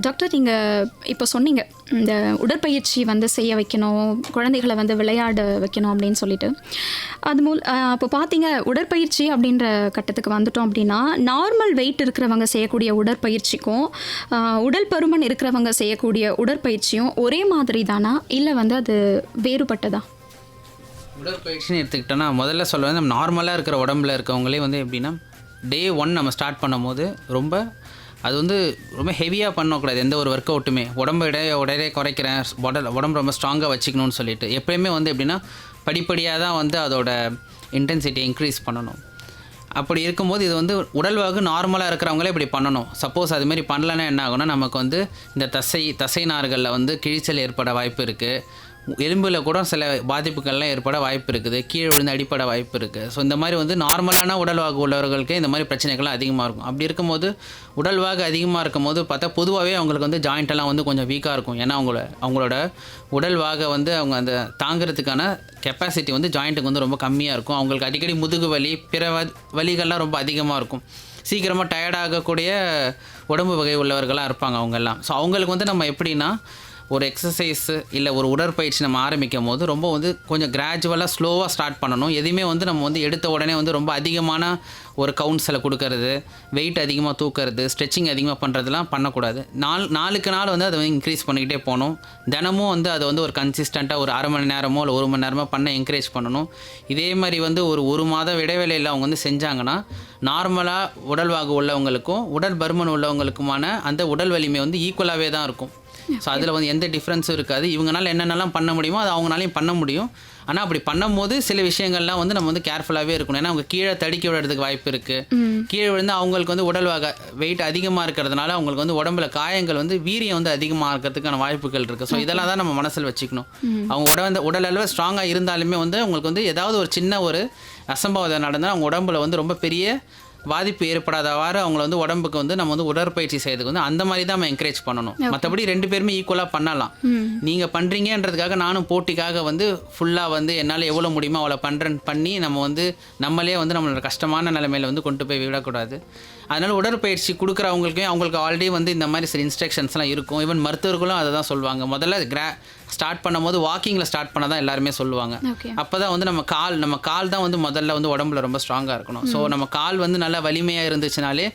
டாக்டர், நீங்கள் இப்போ சொன்னீங்க இந்த உடற்பயிற்சி வந்து செய்ய வைக்கணும், குழந்தைகளை வந்து விளையாட வைக்கணும் அப்படின்னு சொல்லிட்டு. அப்போ பார்த்தீங்க உடற்பயிற்சி அப்படின்ற கட்டத்துக்கு வந்துட்டோம் அப்படின்னா, நார்மல் வெயிட் இருக்கிறவங்க செய்யக்கூடிய உடற்பயிற்சிக்கும் உடல் பருமன் இருக்கிறவங்க செய்யக்கூடிய உடற்பயிற்சியும் ஒரே மாதிரி தானா, இல்லை வந்து அது வேறுபட்டதா? உடற்பயிற்சின்னு எடுத்துக்கிட்டோன்னா முதல்ல சொல்லுவேன், நம்ம நார்மலாக இருக்கிற உடம்புல இருக்கவங்களே வந்து எப்படின்னா டே 1 நம்ம ஸ்டார்ட் பண்ணும் போது அது வந்து ரொம்ப ஹெவியாக பண்ணக்கூடாது. எந்த ஒரு ஒர்க் அவுட்டுமே உடனே குறைக்கிறேன், உடம்பு ரொம்ப ஸ்ட்ராங்காக வச்சுக்கணும்னு சொல்லிட்டு எப்போயுமே வந்து எப்படின்னா படிப்படியாக தான் வந்து அதோட இன்டென்சிட்டி இன்க்ரீஸ் பண்ணணும். அப்படி இருக்கும்போது இது வந்து உடல்வாகு நார்மலாக இருக்கிறவங்களே இப்படி பண்ணணும். சப்போஸ் அதுமாரி பண்ணலன்னா என்ன ஆகும்னா, நமக்கு வந்து இந்த தசை நார்களில் வந்து கிழிச்சல் ஏற்பட வாய்ப்பு இருக்குது, எலும்பில் கூட சில பாதிப்புகள்லாம் ஏற்பட வாய்ப்பு இருக்குது, கீழே விழுந்து அடிப்பட வாய்ப்பு இருக்குது. ஸோ இந்த மாதிரி வந்து நார்மலான உடல்வாகு உள்ளவர்களுக்கு இந்த மாதிரி பிரச்சனைகள்லாம் அதிகமாக இருக்கும். அப்படி இருக்கும்போது உடல்வாகு அதிகமாக இருக்கும் போது பார்த்தா பொதுவாகவே அவங்களுக்கு வந்து ஜாயிண்டெல்லாம் வந்து கொஞ்சம் வீக்காக இருக்கும். ஏன்னா அவங்களோட உடல்வாகை வந்து அவங்க அந்த தாங்கிறதுக்கான கெப்பாசிட்டி வந்து ஜாயிண்ட்டுக்கு வந்து ரொம்ப கம்மியாக இருக்கும். அவங்களுக்கு அடிக்கடி முதுகு வலி, பிற வலிகள்லாம் ரொம்ப அதிகமாக இருக்கும். சீக்கிரமாக டயர்டாகக்கூடிய உடம்பு வகை உள்ளவர்களாக இருப்பாங்க அவங்கெல்லாம். ஸோ அவங்களுக்கு வந்து நம்ம எப்படின்னா ஒரு எக்ஸசைஸு இல்லை ஒரு உடற்பயிற்சி நம்ம ஆரம்பிக்கும் போது ரொம்ப வந்து கொஞ்சம் கிராஜுவலாக ஸ்லோவாக ஸ்டார்ட் பண்ணணும். எதுவுமே வந்து நம்ம வந்து எடுத்த உடனே வந்து ரொம்ப அதிகமான ஒரு கவுன்சிலை கொடுக்கறது, வெயிட் அதிகமாக தூக்கிறது, ஸ்ட்ரெச்சிங் அதிகமாக பண்ணுறதுலாம் பண்ணக்கூடாது. நாளுக்கு நாள் வந்து அதை வந்து இன்க்ரீஸ் பண்ணிக்கிட்டே போகணும். தினமும் வந்து அதை வந்து ஒரு கன்சிஸ்டண்ட்டாக ஒரு 1/2 மணி நேரமோ இல்லை 1 மணி நேரமோ பண்ண என்கரேஜ் பண்ணணும். இதே மாதிரி வந்து ஒரு மாதம் இடைவேளையில் அவங்க வந்து செஞ்சாங்கன்னா நார்மலாக உடல்வாகு உள்ளவங்களுக்கும் உடல் பருமன் உள்ளவங்களுக்குமான அந்த உடல் வலிமை வந்து ஈக்குவலாகவே தான் இருக்கும். ஸோ அதில் வந்து எந்த டிஃப்ரென்ஸும் இருக்காது. இவங்களால என்னென்னலாம் பண்ண முடியுமோ அது அவங்களாலையும் பண்ண முடியும். ஆனால் அப்படி பண்ணும்போது சில விஷயங்கள்லாம் வந்து நம்ம வந்து கேர்ஃபுல்லாகவே இருக்கணும். ஏன்னா அவங்க கீழே தடுக்கி விடுறதுக்கு வாய்ப்பு இருக்குது. கீழே விழுந்து அவங்களுக்கு வந்து உடல்வாக வெயிட் அதிகமாக இருக்கிறதுனால அவங்களுக்கு வந்து உடம்புல காயங்கள் வந்து வீரியம் வந்து அதிகமாக இருக்கிறதுக்கான வாய்ப்புகள் இருக்குது. ஸோ இதெல்லாம் தான் நம்ம மனசில் வச்சுக்கணும். அவங்க உடல் அளவு ஸ்ட்ராங்காக இருந்தாலுமே வந்து அவங்களுக்கு வந்து ஏதாவது ஒரு சின்ன ஒரு அசம்பாவிதம் நடந்தால் அவங்க உடம்புல வந்து ரொம்ப பெரிய பாதிப்பு ஏற்படாதவாறு அவங்கள வந்து உடம்புக்கு வந்து நம்ம வந்து உடற்பயிற்சி செய்யறதுக்கு வந்து அந்த மாதிரி தான் நம்ம என்கரேஜ் பண்ணணும். மற்றபடி 2 பேருமே ஈக்குவலாக பண்ணலாம். நீங்கள் பண்ணுறீங்கன்றதுக்காக நானும் போட்டிக்காக வந்து ஃபுல்லாக வந்து என்னால் எவ்வளோ முடியுமோ அவ்வளோ பண்ணி நம்ம வந்து நம்மளே வந்து நம்மளோட கஷ்டமான நிலைமையில வந்து கொண்டு போய் விடக்கூடாது. அதனால் உடற்பயிற்சி கொடுக்குறவங்களுக்கே அவங்களுக்கு ஆல்ரெடி வந்து இந்த மாதிரி சில இன்ஸ்ட்ரக்ஷன்ஸ்லாம் இருக்கும். ஈவன் மருத்துவர்களும் அதை தான் சொல்லுவாங்க. முதல்ல ஸ்டார்ட் பண்ணும்போது வாக்கிங்கில் ஸ்டார்ட் பண்ண தான் எல்லாருமே சொல்லுவாங்க. அப்போ தான் வந்து நம்ம கால் தான் வந்து முதல்ல வந்து உடம்புல ரொம்ப ஸ்ட்ராங்காக இருக்கணும். ஸோ நம்ம கால் வந்து நல்லா வலிமையாக இருந்துச்சுனாலே,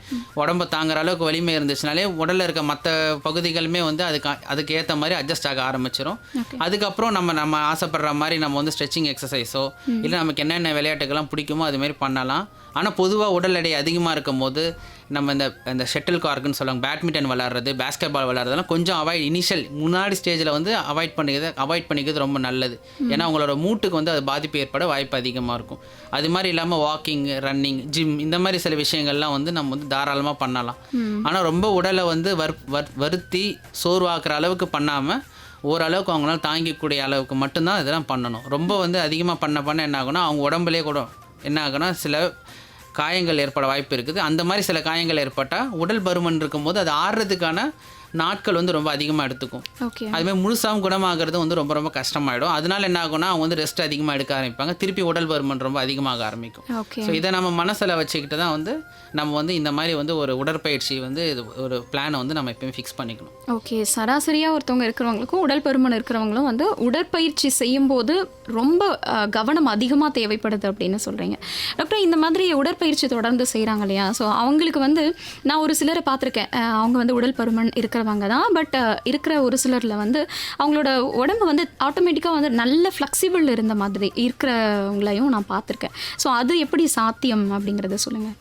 உடம்பை தாங்குற அளவுக்கு வலிமையாக இருந்துச்சுனாலே உடலில் இருக்க மற்ற பகுதிகளுமே வந்து அதுக்கு ஏற்ற மாதிரி அட்ஜஸ்ட் ஆக ஆரம்பிச்சிடும். அதுக்கப்புறம் நம்ம ஆசைப்படுற மாதிரி நம்ம வந்து ஸ்ட்ரெச்சிங் எக்ஸசைஸோ இல்லை நமக்கு என்னென்ன விளையாட்டுக்கெல்லாம் பிடிக்குமோ அதுமாரி பண்ணலாம். ஆனால் பொதுவாக உடல் எடை அதிகமாக இருக்கும் போது நம்ம இந்த ஷட்டில் கார்க்குன்னு சொல்லுவாங்க, பேட்மிண்டன் விளாட்றது, பேஸ்கெட் பால் விளாட்றதுலாம் கொஞ்சம் முன்னாடி ஸ்டேஜில் வந்து அவாய்ட் பண்ணிக்கிறது ரொம்ப நல்லது. ஏன்னா அவங்களோட மூட்டுக்கு வந்து அது பாதிப்பு ஏற்பட வாய்ப்பு அதிகமாக இருக்கும். அது மாதிரி இல்லாமல் வாக்கிங், ரன்னிங், ஜிம் இந்த மாதிரி சில விஷயங்கள்லாம் வந்து நம்ம வந்து தாராளமாக பண்ணலாம். ஆனால் ரொம்ப உடலை வந்து வருத்தி சோர்வாக்குற அளவுக்கு பண்ணாமல் ஓரளவுக்கு அவங்களால தாங்கிக்கூடிய அளவுக்கு மட்டும்தான் இதெல்லாம் பண்ணணும். ரொம்ப வந்து அதிகமாக பண்ண என்ன ஆகுனா அவங்க உடம்புலேயே கூட என்ன ஆகுனா சில காயங்கள் ஏற்பட வாய்ப்பு இருக்குது. அந்த மாதிரி சில காயங்கள் ஏற்பட்டால் உடல் பருமன் இருக்கும்போது அது ஆறுறதுக்கான நாட்கள் வந்து ரொம்ப அதிகமாக எடுத்துக்கும். அதுமாதிரி முழுசாகவும் குணமாகிறது வந்து ரொம்ப ரொம்ப கஷ்டமாயிடும். அதனால என்ன ஆகும்னா அவங்க வந்து ரெஸ்ட் அதிகமாக எடுக்க ஆரம்பிப்பாங்க, திருப்பி உடல் பருமன் ரொம்ப அதிகமாக ஆரம்பிக்கும். ஸோ இதை நம்ம மனசில் வச்சுக்கிட்டு தான் வந்து நம்ம வந்து இந்த மாதிரி வந்து ஒரு உடற்பயிற்சி வந்து ஒரு பிளானை வந்து நம்ம எப்பயுமே ஃபிக்ஸ் பண்ணிக்கணும். ஓகே, சராசரியாக ஒருத்தவங்க இருக்கிறவங்களுக்கும் உடல் பருமன் இருக்கிறவங்களும் வந்து உடற்பயிற்சி செய்யும்போது ரொம்ப கவனம் அதிகமாக தேவைப்படுது அப்படின்னு சொல்கிறீங்க டாக்டர். இந்த மாதிரி உடற்பயிற்சி தொடர்ந்து செய்கிறாங்க இல்லையா, ஸோ அவங்களுக்கு வந்து நான் ஒரு சிலரை பார்த்துருக்கேன், அவங்க வந்து உடல் பருமன் இருக்கிறவங்க தான். பட் இருக்கிற ஒரு சிலரில் வந்து அவங்களோட உடம்பு வந்து ஆட்டோமேட்டிக்காக வந்து நல்ல ஃப்ளெக்சிபிள் இருந்த மாதிரி இருக்கிறவங்களையும் நான் பார்த்துருக்கேன். ஸோ அது எப்படி சாத்தியம் அப்படிங்கிறத சொல்லுங்கள்.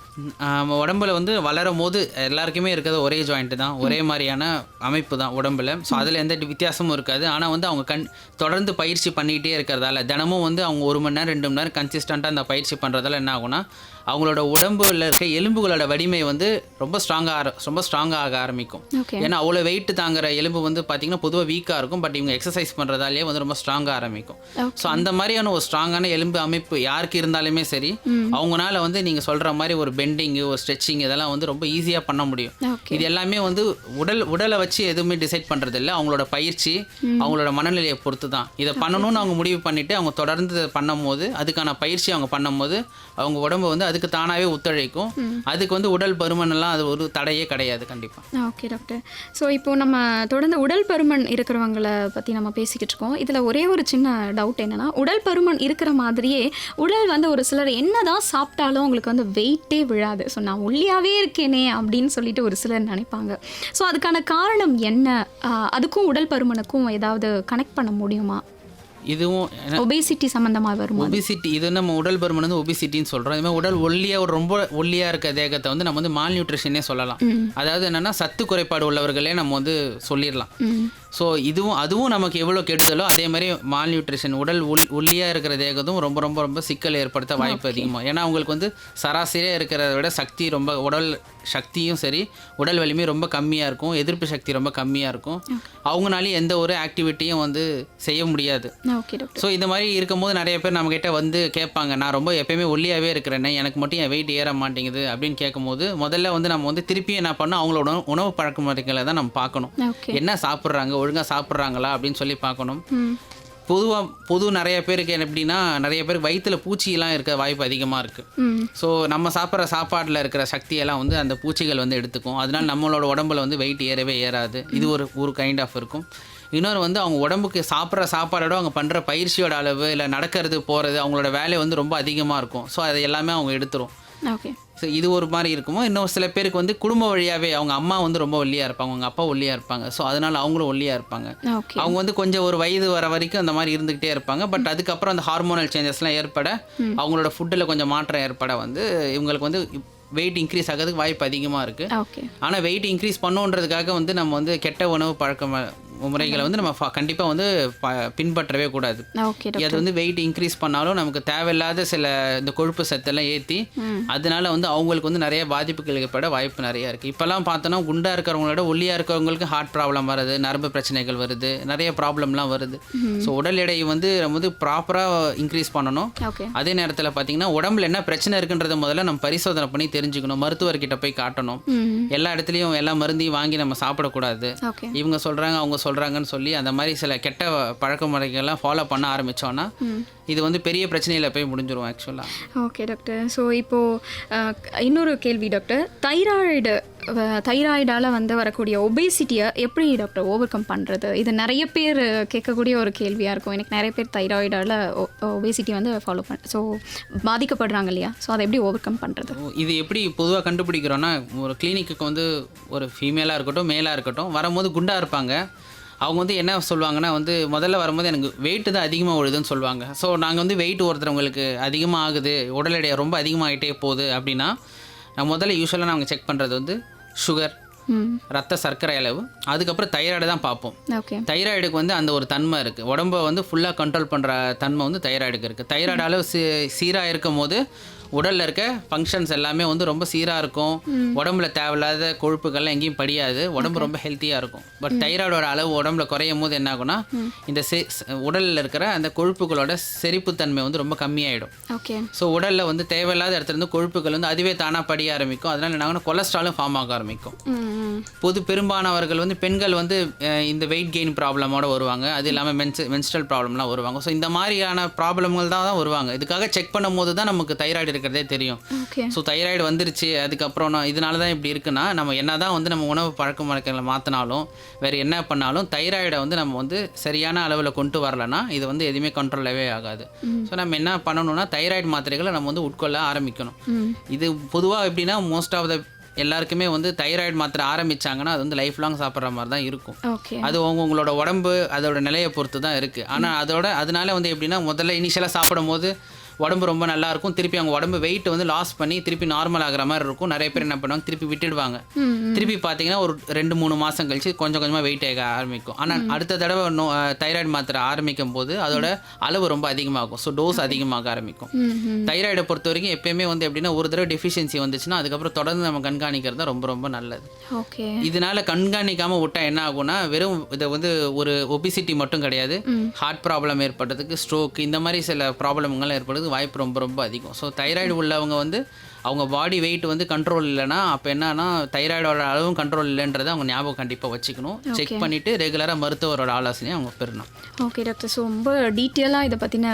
உடம்புல வந்து வளரும் போது எல்லாருக்குமே இருக்கிறது ஒரே ஜாயிண்ட் தான், ஒரே மாதிரியான அமைப்பு தான் உடம்புல. ஸோ அதில் எந்த வித்தியாசமும் இருக்காது. ஆனால் வந்து அவங்க தொடர்ந்து பயிற்சி பண்ணிகிட்டே இருக்கிறதால தினமும் வந்து அவங்க 1 மணி நேரம் 2 மணி நேரம் கன்சிஸ்டண்ட்டாக அந்த பயிற்சி பண்ணுறதால என்ன ஆகுனா அவங்களோட உடம்புல இருக்க எலும்புகளோட வலிமை வந்து ரொம்ப ஸ்ட்ராங்காக ஆக ஆரம்பிக்கும். ஏன்னா அவ்வளோ வெயிட் தாங்குற எலும்பு வந்து பார்த்திங்கன்னா பொதுவாக வீக்காக இருக்கும். பட் இவங்க எக்ஸசைஸ் பண்ணுறதாலே வந்து ரொம்ப ஸ்ட்ராங்காக ஆரம்பிக்கும். ஸோ அந்த மாதிரியான ஒரு ஸ்ட்ராங்கான எலும்பு அமைப்பு யாருக்கு இருந்தாலுமே சரி, அவங்களால வந்து நீங்கள் சொல்கிற மாதிரி ஒரு பெண்டிங்கு, ஒரு ஸ்ட்ரெச்சிங் இதெல்லாம் வந்து ரொம்ப ஈஸியாக பண்ண முடியும். இது எல்லாமே வந்து உடலை வச்சு எதுவுமே டிசைட் பண்ணுறது இல்லை, அவங்களோட பயிற்சி அவங்களோட மனநிலையை பொறுத்து தான். இதை பண்ணணும்னு அவங்க முடிவு பண்ணிவிட்டு அவங்க தொடர்ந்து பண்ணும்போது அதுக்கான பயிற்சி அவங்க பண்ணும்போது அவங்க உடம்பு வந்து அதுக்கு தானாகவே ஒத்துழைக்கும். அதுக்கு வந்து உடல் பருமனெல்லாம் அது ஒரு தடையே கிடையாது கண்டிப்பாக. Okay doctor. ஸோ இப்போது நம்ம தொடர்ந்து உடல் பருமன் இருக்கிறவங்களை பற்றி நம்ம பேசிக்கிட்டு இருக்கோம். இதில் ஒரே ஒரு சின்ன டவுட் என்னென்னா, உடல் பருமன் இருக்கிற மாதிரியே உடல் வந்து ஒரு சிலர் என்ன தான் சாப்பிட்டாலும் அவங்களுக்கு வந்து வெயிட்டே விழாது. ஸோ நான் ஒல்லியாகவே இருக்கேனே அப்படின்னு சொல்லிட்டு ஒரு சிலர் நினைப்பாங்க. ஸோ அதுக்கான காரணம் என்ன? அதுக்கும் உடல் பருமனுக்கும் ஏதாவது கனெக்ட் பண்ண முடியுமா? இதுவும் ஒபேசிட்டி சம்மந்தமாக வரும். ஒபிசிட்டி இது நம்ம உடல் பருமன் வந்து ஒபிசிட்டின்னு சொல்கிறோம். இதுமாதிரி உடல் ஒல்லியாக ரொம்ப ஒல்லியாக இருக்க தேகத்தை வந்து நம்ம வந்து மால் நியூட்ரிஷனே சொல்லலாம். அதாவது என்னென்னா சத்து குறைபாடு உள்ளவர்களே நம்ம வந்து சொல்லிடலாம். ஸோ அதுவும் நமக்கு எவ்வளோ கெடுதலோ அதே மாதிரி மால் நியூட்ரிஷன் உடல் ஒல்லியாக இருக்கிற தேகத்தும் ரொம்ப ரொம்ப ரொம்ப சிக்கல் ஏற்படுத்த வாய்ப்பு அதிகமாக. ஏன்னா அவங்களுக்கு வந்து சராசரியாக இருக்கிறத விட சக்தி ரொம்ப உடல் சக்தியும் சரி உடல் வலிமையும் ரொம்ப கம்மியாக இருக்கும், எதிர்ப்பு சக்தி ரொம்ப கம்மியாக இருக்கும். அவங்களாலேயும் எந்த ஒரு ஆக்டிவிட்டியும் வந்து செய்ய முடியாது. ஸோ இந்த மாதிரி இருக்கும்போது நிறைய பேர் நம்மக்கிட்ட வந்து கேட்பாங்க, நான் ரொம்ப எப்பயுமே ஒல்லியாகவே இருக்கிறேன்னே, எனக்கு மட்டும் என் வெயிட் ஏற மாட்டேங்குது அப்படின்னு கேட்கும்போது முதல்ல வந்து நம்ம வந்து திருப்பியும் என்ன பண்ணோம், அவங்களோட உணவு பழக்க முறைகளை தான் நம்ம பார்க்கணும். என்ன சாப்பிட்றாங்க, ஒழுங்காக சாப்பிட்றாங்களா அப்படின்னு சொல்லி பார்க்கணும். நிறைய பேருக்கு எப்படின்னா நிறைய பேருக்கு வயிற்றுல பூச்சியெல்லாம் இருக்க வாய்ப்பு அதிகமாக இருக்குது. ஸோ நம்ம சாப்பிட்ற சாப்பாட்டில் இருக்கிற சக்தியெல்லாம் வந்து அந்த பூச்சிகள் வந்து எடுத்துக்கும். அதனால் நம்மளோட உடம்புல வந்து வெயிட் ஏறவே ஏறாது. இது ஒரு கைண்ட் ஆஃப் இருக்கும். இன்னொரு வந்து அவங்க உடம்புக்கு சாப்பிட்ற சாப்பாடோட அவங்க பண்ணுற பயிற்சியோட அளவு இல்லை நடக்கிறது போகிறது அவங்களோட வேலை வந்து ரொம்ப அதிகமாக இருக்கும். ஸோ அது எல்லாமே அவங்க எடுத்துரும். ஸோ இது ஒரு மாதிரி இருக்குமோ. இன்னும் சில பேருக்கு வந்து குடும்ப வழியாகவே அவங்க அம்மா வந்து ரொம்ப ஒல்லியாக இருப்பாங்க, அவங்க அப்பா ஒல்லியாக இருப்பாங்க. ஸோ அதனால் அவங்களும் ஒல்லியாக இருப்பாங்க. அவங்க வந்து கொஞ்சம் ஒரு வயது வர வரைக்கும் அந்த மாதிரி இருந்துக்கிட்டே இருப்பாங்க. பட் அதுக்கப்புறம் அந்த ஹார்மோனல் சேஞ்சஸ்லாம் ஏற்பட அவங்களோட ஃபுட்டில் கொஞ்சம் மாற்றம் ஏற்பட வந்து இவங்களுக்கு வந்து வெயிட் இன்க்ரீஸ் ஆகிறதுக்கு வாய்ப்பு அதிகமாக இருக்குது. ஆனால் வெயிட் இன்க்ரீஸ் பண்ணுன்றதுக்காக வந்து நம்ம வந்து கெட்ட உணவு முறைகளை வந்து நம்ம கண்டிப்பாக வந்து பின்பற்றவே கூடாது. ஓகே அது வந்து வெயிட் இன்க்ரீஸ் பண்ணாலும் நமக்கு தேவையில்லாத சில இந்த கொழுப்பு சத்தெல்லாம் ஏற்றி அதனால வந்து அவங்களுக்கு வந்து நிறைய பாதிப்புகள் ஏற்பட வாய்ப்பு நிறையா இருக்குது. இப்போல்லாம் பார்த்தோன்னா குண்டாக இருக்கிறவங்களோட ஒல்லியாக இருக்கிறவங்களுக்கு ஹார்ட் ப்ராப்ளம் வருது, நரம்பு பிரச்சனைகள் வருது, நிறைய ப்ராப்ளம்லாம் வருது. ஸோ உடல் எடை வந்து நம்ம வந்து ப்ராப்பராக இன்க்ரீஸ் பண்ணணும். ஓகே அதே நேரத்தில் பார்த்தீங்கன்னா உடம்புல என்ன பிரச்சனை இருக்குன்றத முதல்ல நம்ம பரிசோதனை பண்ணி தெரிஞ்சுக்கணும், மருத்துவர்கிட்ட போய் காட்டணும். எல்லா இடத்துலையும் எல்லா மருந்தையும் வாங்கி நம்ம சாப்பிடக்கூடாது. ஓகே இவங்க சொல்கிறாங்க அவங்க சொல்கிறாங்கன்னு சொல்லி அந்த மாதிரி சில கெட்ட பழக்க முறைகள்லாம் ஃபாலோ பண்ண ஆரம்பித்தோன்னா இது வந்து பெரிய பிரச்சனையில் போய் முடிஞ்சிடும் ஆக்சுவலாக. Okay doctor. ஸோ இப்போது இன்னொரு கேள்வி டாக்டர், தைராய்டால் வந்து வரக்கூடிய ஒபேசிட்டியை எப்படி டாக்டர் ஓவர் கம் பண்ணுறது? இது நிறைய பேர் கேட்கக்கூடிய ஒரு கேள்வியாக இருக்கும். எனக்கு நிறைய பேர் தைராய்டால் ஒபேசிட்டி வந்து ஃபாலோ ஸோ பாதிக்கப்படுறாங்க இல்லையா? ஸோ அதை எப்படி ஓவர் கம் பண்ணுறது? இது எப்படி பொதுவாக கண்டுபிடிக்கிறோன்னா, ஒரு கிளினிக்கு வந்து ஒரு ஃபீமேலாக இருக்கட்டும் மேலாக இருக்கட்டும் வரும்போது குண்டாக இருப்பாங்க. அவங்க வந்து என்ன சொல்லுவாங்கன்னா வந்து முதல்ல வரும்போது எனக்கு வெயிட்டு தான் அதிகமாக விழுதுன்னு சொல்லுவாங்க. ஸோ நாங்கள் வந்து வெயிட் ஒருத்தவங்களுக்கு அதிகமாக ஆகுது, உடல் எடை ரொம்ப அதிகமாகிட்டே போகுது அப்படின்னா நான் முதல்ல யூஸ்வலாக நாங்கள் செக் பண்ணுறது வந்து சுகர், ரத்த சர்க்கரை அளவு, அதுக்கப்புறம் தைராய்டு தான் பார்ப்போம். ஓகே தைராய்டுக்கு வந்து அந்த ஒரு தன்மை இருக்குது, உடம்பை வந்து ஃபுல்லாக கண்ட்ரோல் பண்ணுற தன்மை வந்து தைராய்டுக்கு இருக்குது. தைராய்டு அளவு சீராக இருக்கும் போது உடலில் இருக்க ஃபங்க்ஷன்ஸ் எல்லாமே வந்து ரொம்ப சீராக இருக்கும். உடம்புல தேவையில்லாத கொழுப்புகள்லாம் எங்கேயும் படியாது, உடம்பு ரொம்ப ஹெல்த்தியாக இருக்கும். பட் தைராய்டோட அளவு உடம்புல குறையும் போது என்ன ஆகும்னா இந்த உடலில் இருக்கிற அந்த கொழுப்புகளோட செரிப்புத்தன்மை வந்து ரொம்ப கம்மியாயிடும். ஓகே ஸோ உடலில் வந்து தேவையில்லாத இடத்துல இருந்து கொழுப்புகள் வந்து அதுவே தானாக படிய ஆரம்பிக்கும். அதனால் என்ன ஆகும்னா கொலஸ்ட்ராலும் ஃபார்ம் ஆக ஆரம்பிக்கும். பெரும்பாலானவர்கள் வந்து பெண்கள் வந்து இந்த வெயிட் கெயின் ப்ராப்ளமோட வருவாங்க, அது இல்லாமல் மென்ஸ்ட்ரல் ப்ராப்ளம்லாம் வருவாங்க. ஸோ இந்த மாதிரியான ப்ராப்ளம்கள் தான் வருவாங்க. இதுக்காக செக் பண்ணும் போது தான் நமக்கு தைராய்டு இருக்கிறதே தெரியும். ஸோ தைராய்டு வந்துருச்சு அதுக்கப்புறம் இதனால தான் இப்படி இருக்குன்னா நம்ம என்ன தான் வந்து நம்ம உணவு பழக்க வழக்கங்களை மாற்றினாலும் வேறு என்ன பண்ணாலும் தைராய்டை வந்து நம்ம வந்து சரியான அளவில் கொண்டு வரலைன்னா இது வந்து எதுவுமே கண்ட்ரோலாகவே ஆகாது. ஸோ நம்ம என்ன பண்ணணும்னா தைராய்டு மாத்திரைகளை நம்ம வந்து உட்கொள்ள ஆரம்பிக்கணும். இது பொதுவாக எப்படின்னா மோஸ்ட் ஆஃப் த எல்லாருக்குமே வந்து தைராய்டு மாத்திரை ஆரம்பிச்சாங்கன்னா அது வந்து லைஃப் லாங் சாப்பிட்ற மாதிரி தான் இருக்கும். அது உங்களோட உடம்பு அதோட நிலையை பொறுத்து தான் இருக்குது. ஆனால் அதனால வந்து எப்படின்னா முதல்ல இனிஷியலாக சாப்பிடும் போது உடம்பு ரொம்ப நல்லா இருக்கும், திருப்பி அவங்க உடம்பு வெயிட் வந்து லாஸ் பண்ணி திருப்பி நார்மல் ஆகிற மாதிரி இருக்கும். நிறைய பேர் என்ன பண்ணுவாங்க, திருப்பி விட்டுடுவாங்க. திருப்பி பார்த்தீங்கன்னா ஒரு 2-3 மாதம் கழிச்சு கொஞ்சம் கொஞ்சமாக வெயிட் ஆக ஆரம்பிக்கும். ஆனால் அடுத்த தடவை தைராய்டு மாத்திரை ஆரம்பிக்கும் போது அதோட அளவு ரொம்ப அதிகமாகும். ஸோ டோஸ் அதிகமாக ஆரம்பிக்கும். தைராய்டை பொறுத்த வரைக்கும் எப்பயுமே வந்து எப்படின்னா ஒரு தடவை டெஃபிஷியன்சி வந்துச்சுன்னா அதுக்கப்புறம் தொடர்ந்து நம்ம கண்காணிக்கிறது தான் ரொம்ப ரொம்ப நல்லது. இதனால கண்காணிக்காமல் விட்டால் என்ன ஆகும்னா வெறும் இதை வந்து ஒரு ஒபிசிட்டி மட்டும் கிடையாது, ஹார்ட் ப்ராப்ளம் ஏற்படுறதுக்கு, ஸ்ட்ரோக், இந்த மாதிரி சில ப்ராப்ளம்கள் ஏற்படுறது வாய்ப்பு ரொம்ப ரொம்ப அதிகம். ஸோ தைராய்டு உள்ளவங்க வந்து அவங்க பாடி வெயிட் வந்து கண்ட்ரோல் இல்லைன்னா அப்போ என்னன்னா தைராய்டோட அளவும் கண்ட்ரோல் இல்லைன்றதை அவங்க ஞாபகம் கண்டிப்பாக வச்சுக்கணும். செக் பண்ணிவிட்டு ரெகுலராக மருத்துவரோட ஆலோசனையை அவங்க பெறணும். Okay doctor. ஸோ ரொம்ப டீட்டெயிலாக இதை பற்றின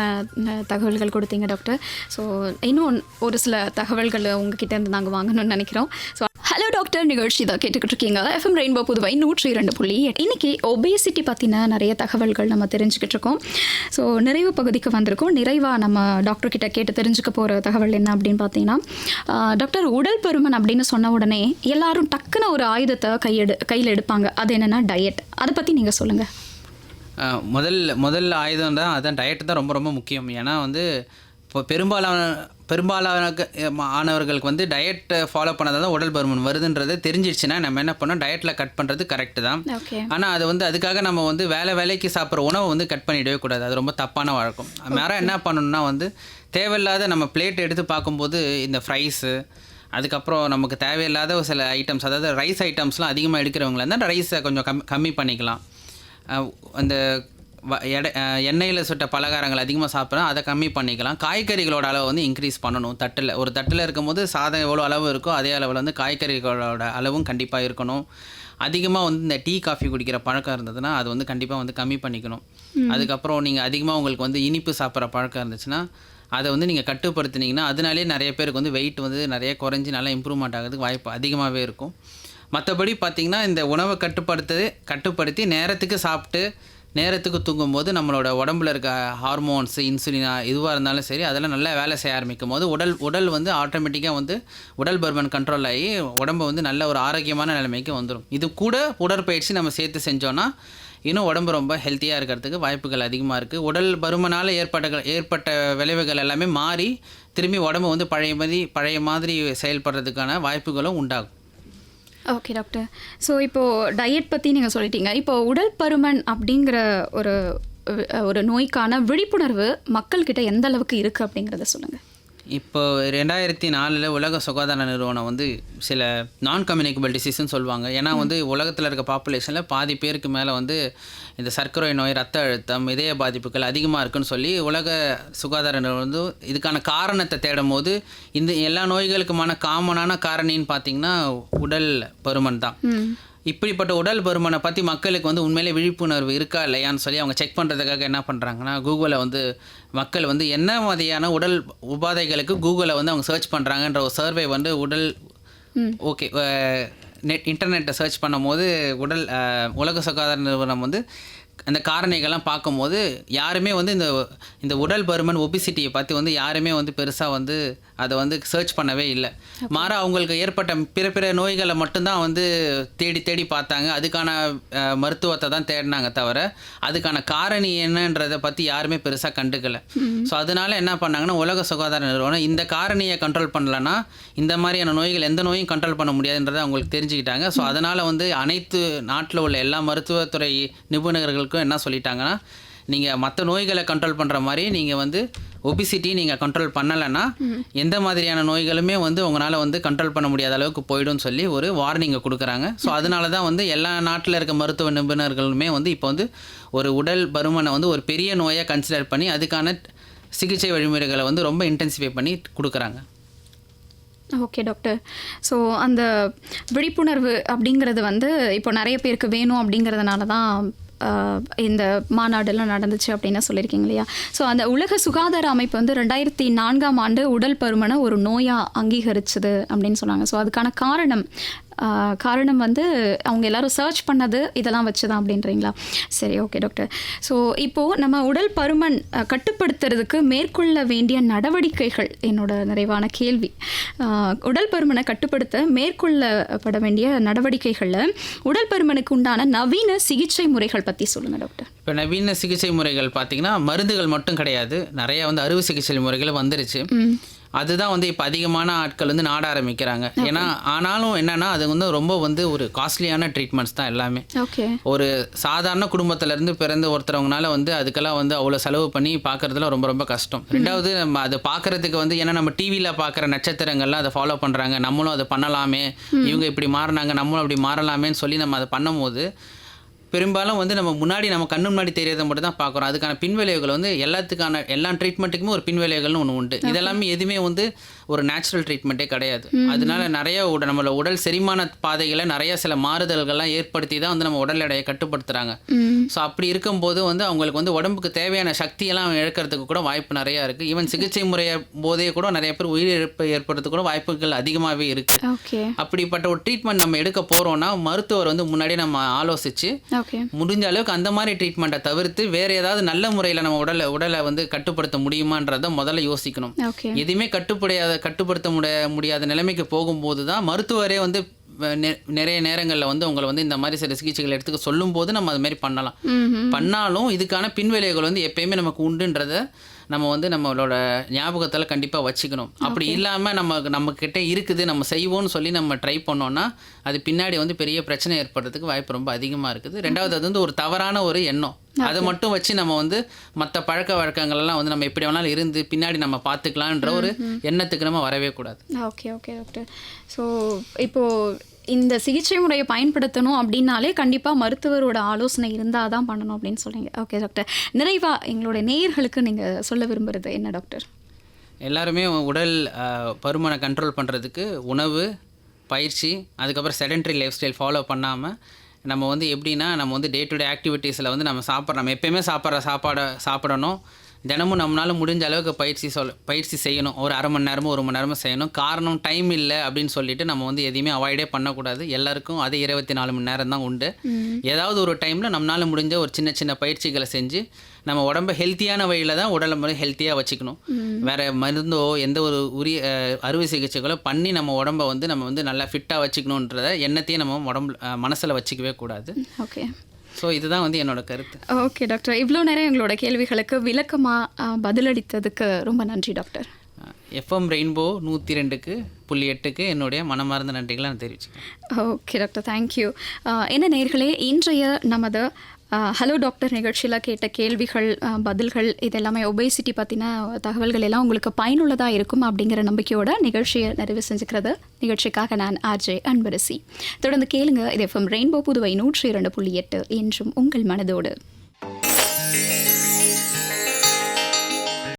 தகவல்கள் கொடுத்தீங்க டாக்டர். ஸோ இன்னும் ஒரு சில தகவல்கள் உங்ககிட்ட இருந்து நாங்கள் வாங்கணும்னு நினைக்கிறோம். ஸோ ஹலோ டாக்டர் நிகழ்ச்சி தான் கேட்டுக்கிட்டு இருக்கீங்க. FM rainbow Puduvai 102.8. இன்னைக்கு ஒபேசிட்டி பற்றின நிறைய தகவல்கள் நம்ம தெரிஞ்சுக்கிட்டு இருக்கோம். ஸோ நிறைவு பகுதிக்கு வந்திருக்கோம். நிறைவாக நம்ம டாக்டர் கிட்ட கேட்டு தெரிஞ்சுக்க போகிற தகவல் என்ன அப்படின்னு பார்த்தீங்கன்னா, டாக்டர் உடல் பருமன் அப்படின்னு சொன்ன உடனே எல்லாரும் டக்குன்னு ஒரு ஆயுதத்தை கையில் எடுப்பாங்க. அது என்னென்னா டயட். அதை பற்றி நீங்கள் சொல்லுங்கள். முதல் ஆயுதம் தான், அதான் டயட் தான் ரொம்ப ரொம்ப முக்கியம். ஏன்னா வந்து இப்போ பெரும்பாலானவர்களுக்கு வந்து டயட் ஃபாலோ பண்ணாதான் தான் உடல் பருமன் வருதுன்றது தெரிஞ்சிடுச்சுன்னா நம்ம என்ன பண்ணோம், டயட்டில் கட் பண்ணுறது கரெக்டு தான். ஆனால் அது வந்து அதுக்காக நம்ம வந்து வேலைக்கு சாப்பிட்ற உணவை வந்து கட் பண்ணிடவே கூடாது. அது ரொம்ப தப்பான வழக்கம். வேறு என்ன பண்ணணும்னா வந்து தேவையில்லாத நம்ம பிளேட் எடுத்து பார்க்கும்போது இந்த ஃப்ரைஸு, அதுக்கப்புறம் நமக்கு தேவையில்லாத ஒரு சில ஐட்டம்ஸ், அதாவது ரைஸ் ஐட்டம்ஸ்லாம் அதிகமாக எடுக்கிறவங்களா இருந்தால் ரைஸை கொஞ்சம் கம்மி பண்ணிக்கலாம். அந்த எண்ணெயில் சுட்ட பலகாரங்கள் அதிகமாக சாப்பிட்றோம், அதை கம்மி பண்ணிக்கலாம். காய்கறிகளோட அளவு வந்து இன்க்ரீஸ் பண்ணணும். ஒரு தட்டில் இருக்கும்போது சாதம் எவ்வளோ அளவு இருக்கோ அதே அளவில் வந்து காய்கறிகளோட அளவும் கண்டிப்பாக இருக்கணும். அதிகமாக வந்து இந்த டீ காஃபி குடிக்கிற பழக்கம் இருந்ததுன்னா அது வந்து கண்டிப்பாக வந்து கம்மி பண்ணிக்கணும். அதுக்கப்புறம் நீங்கள் அதிகமாக உங்களுக்கு வந்து இனிப்பு சாப்பிட்ற பழக்கம் இருந்துச்சுன்னா அதை வந்து நீங்கள் கட்டுப்படுத்தினீங்கன்னா அதனாலே நிறைய பேருக்கு வந்து வெயிட் வந்து நிறைய குறைஞ்சி நல்லா இம்ப்ரூவ்மெண்ட் ஆகிறதுக்கு வாய்ப்பு அதிகமாகவே இருக்கும். மற்றபடி பார்த்திங்கன்னா இந்த உணவை கட்டுப்படுத்தி நேரத்துக்கு சாப்பிட்டு நேரத்துக்கு தூங்கும்போது நம்மளோட உடம்புல இருக்க ஹார்மோன்ஸ், இன்சுலினா எதுவாக இருந்தாலும் சரி அதெல்லாம் நல்லா வேலை செய்ய ஆரம்பிக்கும் போது உடல் வந்து ஆட்டோமேட்டிக்காக வந்து உடல் பருமன் கண்ட்ரோல் ஆகி உடம்பு வந்து நல்ல ஒரு ஆரோக்கியமான நிலைமைக்கு வந்துடும். இது கூட உடற்பயிற்சி நம்ம சேர்த்து செஞ்சோன்னா இன்னும் உடம்பு ரொம்ப ஹெல்த்தியாக இருக்கிறதுக்கு வாய்ப்புகள் அதிகமாக இருக்குது. உடல் பருமனால் ஏற்பட்ட விளைவுகள் எல்லாமே மாறி திரும்பி உடம்பு வந்து பழைய மாதிரி செயல்படுறதுக்கான வாய்ப்புகளும் உண்டாகும். Okay doctor. ஸோ இப்போது டயட் பற்றி நீங்கள் சொல்லிட்டீங்க. இப்போது உடல் பருமன் அப்படிங்கிற ஒரு ஒரு நோய்க்கான விழிப்புணர்வு மக்கள்கிட்ட எந்த அளவுக்கு இருக்குது அப்படிங்கிறத சொல்லுங்கள். இப்போ 2004 உலக சுகாதார நிறுவனம் வந்து சில நான் கம்யூனிகபிள் டிசீஸ்ன்னு சொல்லுவாங்க. ஏன்னா வந்து உலகத்தில் இருக்க பாப்புலேஷனில் பாதி பேருக்கு மேலே வந்து இந்த சர்க்கரை நோய், ரத்த அழுத்தம், இதய பாதிப்புகள் அதிகமாக இருக்குன்னு சொல்லி உலக சுகாதார நிறுவனம் வந்து இதுக்கான காரணத்தை தேடும் போது இந்த எல்லா நோய்களுக்குமான காமனான காரணின்னு பார்த்திங்கன்னா உடல் பருமன் தான். இப்படிப்பட்ட உடல் பருமனை பற்றி மக்களுக்கு வந்து உண்மையிலே விழிப்புணர்வு இருக்கா இல்லையான்னு சொல்லி அவங்க செக் பண்ணுறதுக்காக என்ன பண்ணுறாங்கன்னா, கூகுளில் வந்து மக்கள் வந்து என்ன மாதிரியான உடல் உபாதைகளுக்கு கூகுளில் வந்து அவங்க சர்ச் பண்ணுறாங்கன்ற ஒரு சர்வே வந்து உடல் ஓகே இன்டர்நெட்டை சர்ச் பண்ணும்போது உலக சுகாதார நிறுவனம் வந்து அந்த காரணிகள்லாம் பார்க்கும்போது யாருமே வந்து இந்த உடல் பருமன் ஒபிசிட்டியை பற்றி வந்து யாருமே வந்து பெருசாக வந்து அதை வந்து சர்ச் பண்ணவே இல்லை. மாறா அவங்களுக்கு ஏற்பட்ட பிற நோய்களை மட்டும்தான் வந்து தேடி பார்த்தாங்க. அதுக்கான மருத்துவத்தை தான் தேடினாங்க தவிர அதுக்கான காரணி என்னன்றதை பற்றி யாருமே பெருசாக கண்டுக்கலை. ஸோ அதனால என்ன பண்ணாங்கன்னா, உலக சுகாதார நிறுவனம் இந்த காரணியை கண்ட்ரோல் பண்ணலன்னா இந்த மாதிரியான நோய்கள் எந்த நோயும் கண்ட்ரோல் பண்ண முடியாதுன்றதை அவங்களுக்கு தெரிஞ்சுக்கிட்டாங்க. ஸோ அதனால் வந்து அனைத்து நாட்டில் உள்ள எல்லா மருத்துவத்துறை நிபுணர்களுக்கும் என்ன சொல்லிட்டாங்கன்னா, நீங்கள் மற்ற நோய்களை கண்ட்ரோல் பண்ணுற மாதிரி நீங்கள் வந்து ஒபிசிட்டி நீங்கள் கண்ட்ரோல் பண்ணலைன்னா எந்த மாதிரியான நோய்களுமே வந்து உங்களால் வந்து கண்ட்ரோல் பண்ண முடியாத அளவுக்கு போய்டும்னு சொல்லி ஒரு வார்னிங்கை கொடுக்குறாங்க. ஸோ அதனால தான் வந்து எல்லா நாட்டில் இருக்க மருத்துவ நிபுணர்களுமே வந்து இப்போ வந்து ஒரு உடல் பருமனை வந்து ஒரு பெரிய நோயை கன்சிடர் பண்ணி அதுக்கான சிகிச்சை வழிமுறைகளை வந்து ரொம்ப இன்டென்சிஃபை பண்ணி கொடுக்குறாங்க. Okay doctor. ஸோ அந்த விழிப்புணர்வு அப்படிங்கிறது வந்து இப்போ நிறைய பேருக்கு வேணும் அப்படிங்கிறதுனால தான் இந்த மாநாடெல்லாம் நடந்துச்சு அப்படின்னு சொல்லியிருக்கீங்க இல்லையா? ஸோ அந்த உலக சுகாதார அமைப்பு வந்து 2004 உடல் பருமனை ஒரு நோயாக அங்கீகரிச்சது அப்படின்னு சொன்னாங்க. ஸோ அதுக்கான காரணம் வந்து அவங்க எல்லாரும் சர்ச் பண்ணது இதெல்லாம் வச்சு தான் அப்படின்றீங்களா? சரி, ஓகே டாக்டர். ஸோ இப்போது நம்ம உடல் பருமன் கட்டுப்படுத்துறதுக்கு மேற்கொள்ள வேண்டிய நடவடிக்கைகள் என்னோட நிறைவான கேள்வி. உடல் பருமனை கட்டுப்படுத்த மேற்கொள்ளப்பட வேண்டிய நடவடிக்கைகளில் உடல் பருமனுக்கு உண்டான நவீன சிகிச்சை முறைகள் பற்றி சொல்லுங்கள் டாக்டர். இப்போ நவீன சிகிச்சை முறைகள் பார்த்திங்கன்னா மருந்துகள் மட்டும் கிடையாது, நிறையா வந்து அறுவை சிகிச்சை முறைகள் வந்துருச்சு. அதுதான் வந்து இப்போ அதிகமான ஆட்கள் வந்து நாட ஆரம்பிக்கிறாங்க. ஏன்னா ஆனாலும் என்னென்னா அது வந்து ரொம்ப வந்து ஒரு காஸ்ட்லியான ட்ரீட்மெண்ட்ஸ் தான் எல்லாமே. ஒரு சாதாரண குடும்பத்திலேருந்து பிறந்து ஒருத்தரவங்கனால வந்து அதுக்கெல்லாம் வந்து அவ்வளோ செலவு பண்ணி பார்க்குறதுல ரொம்ப ரொம்ப கஷ்டம். ரெண்டாவது நம்ம அதை பார்க்குறதுக்கு வந்து ஏன்னா நம்ம டிவியில் பார்க்குற நட்சத்திரங்கள்லாம் அதை ஃபாலோ பண்ணுறாங்க, நம்மளும் அதை பண்ணலாமே, இவங்க இப்படி மாறினாங்க நம்மளும் அப்படி மாறலாமேன்னு சொல்லி நம்ம அதை பண்ணும்போது பெரும்பாலும் வந்து நம்ம முன்னாடி நம்ம கண்ணு முன்னாடி தெரியறதை மட்டும் தான் பார்க்குறோம். அதுக்கான பின்விளைவுகள் வந்து எல்லா ட்ரீட்மெண்ட்டுக்குமே ஒரு பின்விளைவுகள்னு ஒன்று உண்டு. இதெல்லாமே எதுவுமே வந்து ஒரு நேச்சுரல் ட்ரீட்மெண்ட்டே கிடையாது. அதனால நிறைய நம்மளோட உடல் செரிமான பாதைகளை நிறைய சில மாறுதல்கள்லாம் ஏற்படுத்தி தான் வந்து நம்ம உடல் எடையை கட்டுப்படுத்துகிறாங்க. ஸோ அப்படி இருக்கும்போது வந்து அவங்களுக்கு வந்து உடம்புக்கு தேவையான சக்தியெல்லாம் இழக்கிறதுக்கு கூட வாய்ப்பு நிறையா இருக்குது. ஈவன் சிகிச்சை முறையை போதே கூட நிறைய பேர் உயிரிழப்பு ஏற்படுறதுக்கு கூட வாய்ப்புகள் அதிகமாகவே இருக்குது. அப்படிப்பட்ட ஒரு ட்ரீட்மெண்ட் நம்ம எடுக்க போகிறோன்னா மருத்துவர் வந்து முன்னாடி நம்ம ஆலோசித்து முடிஞ்ச அளவுக்கு அந்த மாதிரி ட்ரீட்மெண்ட்டை தவிர்த்து வேறு ஏதாவது நல்ல முறையில் நம்ம உடலை வந்து கட்டுப்படுத்த முடியுமான்றதை முதல்ல யோசிக்கணும். எதுவுமே கட்டுப்படுத்த முடியாத நிலைமைக்கு போகும்போது தான் மருத்துவரே வந்து நிறைய நேரங்களில் வந்து உங்களை வந்து இந்த மாதிரி சில சிகிச்சைகள் எடுத்துக்க சொல்லும் போது நம்ம அது மாதிரி பண்ணாலும் இதுக்கான பின்விளைவுகள் வந்து எப்பயுமே நமக்கு உண்டுன்றதை நம்ம வந்து நம்மளோட ஞாபகத்தில் கண்டிப்பாக வச்சுக்கணும். அப்படி இல்லாமல் நம்மக்கிட்ட இருக்குது நம்ம செய்வோம்னு சொல்லி நம்ம ட்ரை பண்ணோன்னா அது பின்னாடி வந்து பெரிய பிரச்சனை ஏற்படுறதுக்கு வாய்ப்பு ரொம்ப அதிகமாக இருக்குது. ரெண்டாவது அது வந்து ஒரு தவறான ஒரு எண்ணம். அதை மட்டும் வச்சு நம்ம வந்து மற்ற பழக்க வழக்கங்கள்லாம் வந்து நம்ம எப்படி வேணாலும் இருந்து பின்னாடி நம்ம பார்த்துக்கலான்ற ஒரு எண்ணத்துக்கு நம்ம வரவே கூடாது. Okay doctor. ஸோ இப்போது இந்த சிகிச்சை முறையை பயன்படுத்தணும் அப்படின்னாலே கண்டிப்பாக மருத்துவரோட ஆலோசனை இருந்தால் தான் பண்ணணும் அப்படின்னு சொல்கிறீங்க. Okay doctor. நிறைவாக எங்களோட நேயர்களுக்கு நீங்கள் சொல்ல விரும்புகிறது என்ன டாக்டர்? எல்லாருமே உடல் பருமனை கண்ட்ரோல் பண்ணுறதுக்கு உணவு, பயிற்சி, அதுக்கப்புறம் செடென்ட்ரி லைஃப் ஸ்டைல் ஃபாலோ பண்ணாமல் நம்ம வந்து எப்படின்னா நம்ம வந்து டே டு டே ஆக்டிவிட்டீஸில் வந்து நம்ம எப்போயுமே சாப்பாடை சாப்பிடணும். தினமும் நம்மளால் முடிஞ்ச அளவுக்கு பயிற்சி செய்யணும். ஒரு அரை மணி நேரமோ 1 மணி நேரமோ செய்யணும். காரணம் டைம் இல்லை அப்படின்னு சொல்லிட்டு நம்ம வந்து எதையுமே அவாய்டே பண்ணக்கூடாது. எல்லாருக்கும் அது 24 மணி நேரம் தான் உண்டு. ஏதாவது ஒரு டைமில் நம்மளால் முடிஞ்ச ஒரு சின்ன சின்ன பயிற்சிகளை செஞ்சு நம்ம உடம்பை ஹெல்த்தியான வழியில் தான் உடம்பை ஹெல்த்தியாக வச்சுக்கணும். வேறு மருந்தோ எந்த ஒரு அறுவை சிகிச்சைகளோ பண்ணி நம்ம உடம்பை வந்து நம்ம வந்து நல்லா ஃபிட்டாக வச்சுக்கணுன்றத எண்ணத்தையும் நம்ம மனசில் வச்சுக்கவே கூடாது. ஓகே. ஸோ இதுதான் வந்து என்னோட கருத்து. Okay doctor. இவ்வளோ நேரம் எங்களோட கேள்விகளுக்கு விளக்கமாக பதிலளித்ததுக்கு ரொம்ப நன்றி டாக்டர். எஃப்எம் ரெயின்போ 102.8க்கு என்னுடைய மனமார்ந்த நன்றிகளை நான் தெரிவிச்சுக்கிறேன். Okay doctor, thank you. என்ன நேயர்களே, இன்றைய நமது ஹலோ டாக்டர் நிகழ்ச்சியில் கேட்ட கேள்விகள், பதில்கள், இதெல்லாமே ஒபேசிட்டி பற்றின தகவல்கள் எல்லாம் உங்களுக்கு பயனுள்ளதாக இருக்கும் அப்படிங்கிற நம்பிக்கையோட நிகழ்ச்சியை நிறைவு செஞ்சுக்கிறது. நிகழ்ச்சிக்காக நான் ஆர்ஜே அன்பரசி. தொடர்ந்து கேளுங்க. இது எஃப்எம் ரெயின்போ புதுவை 102.8 என்றும் உங்கள் மனதோடு.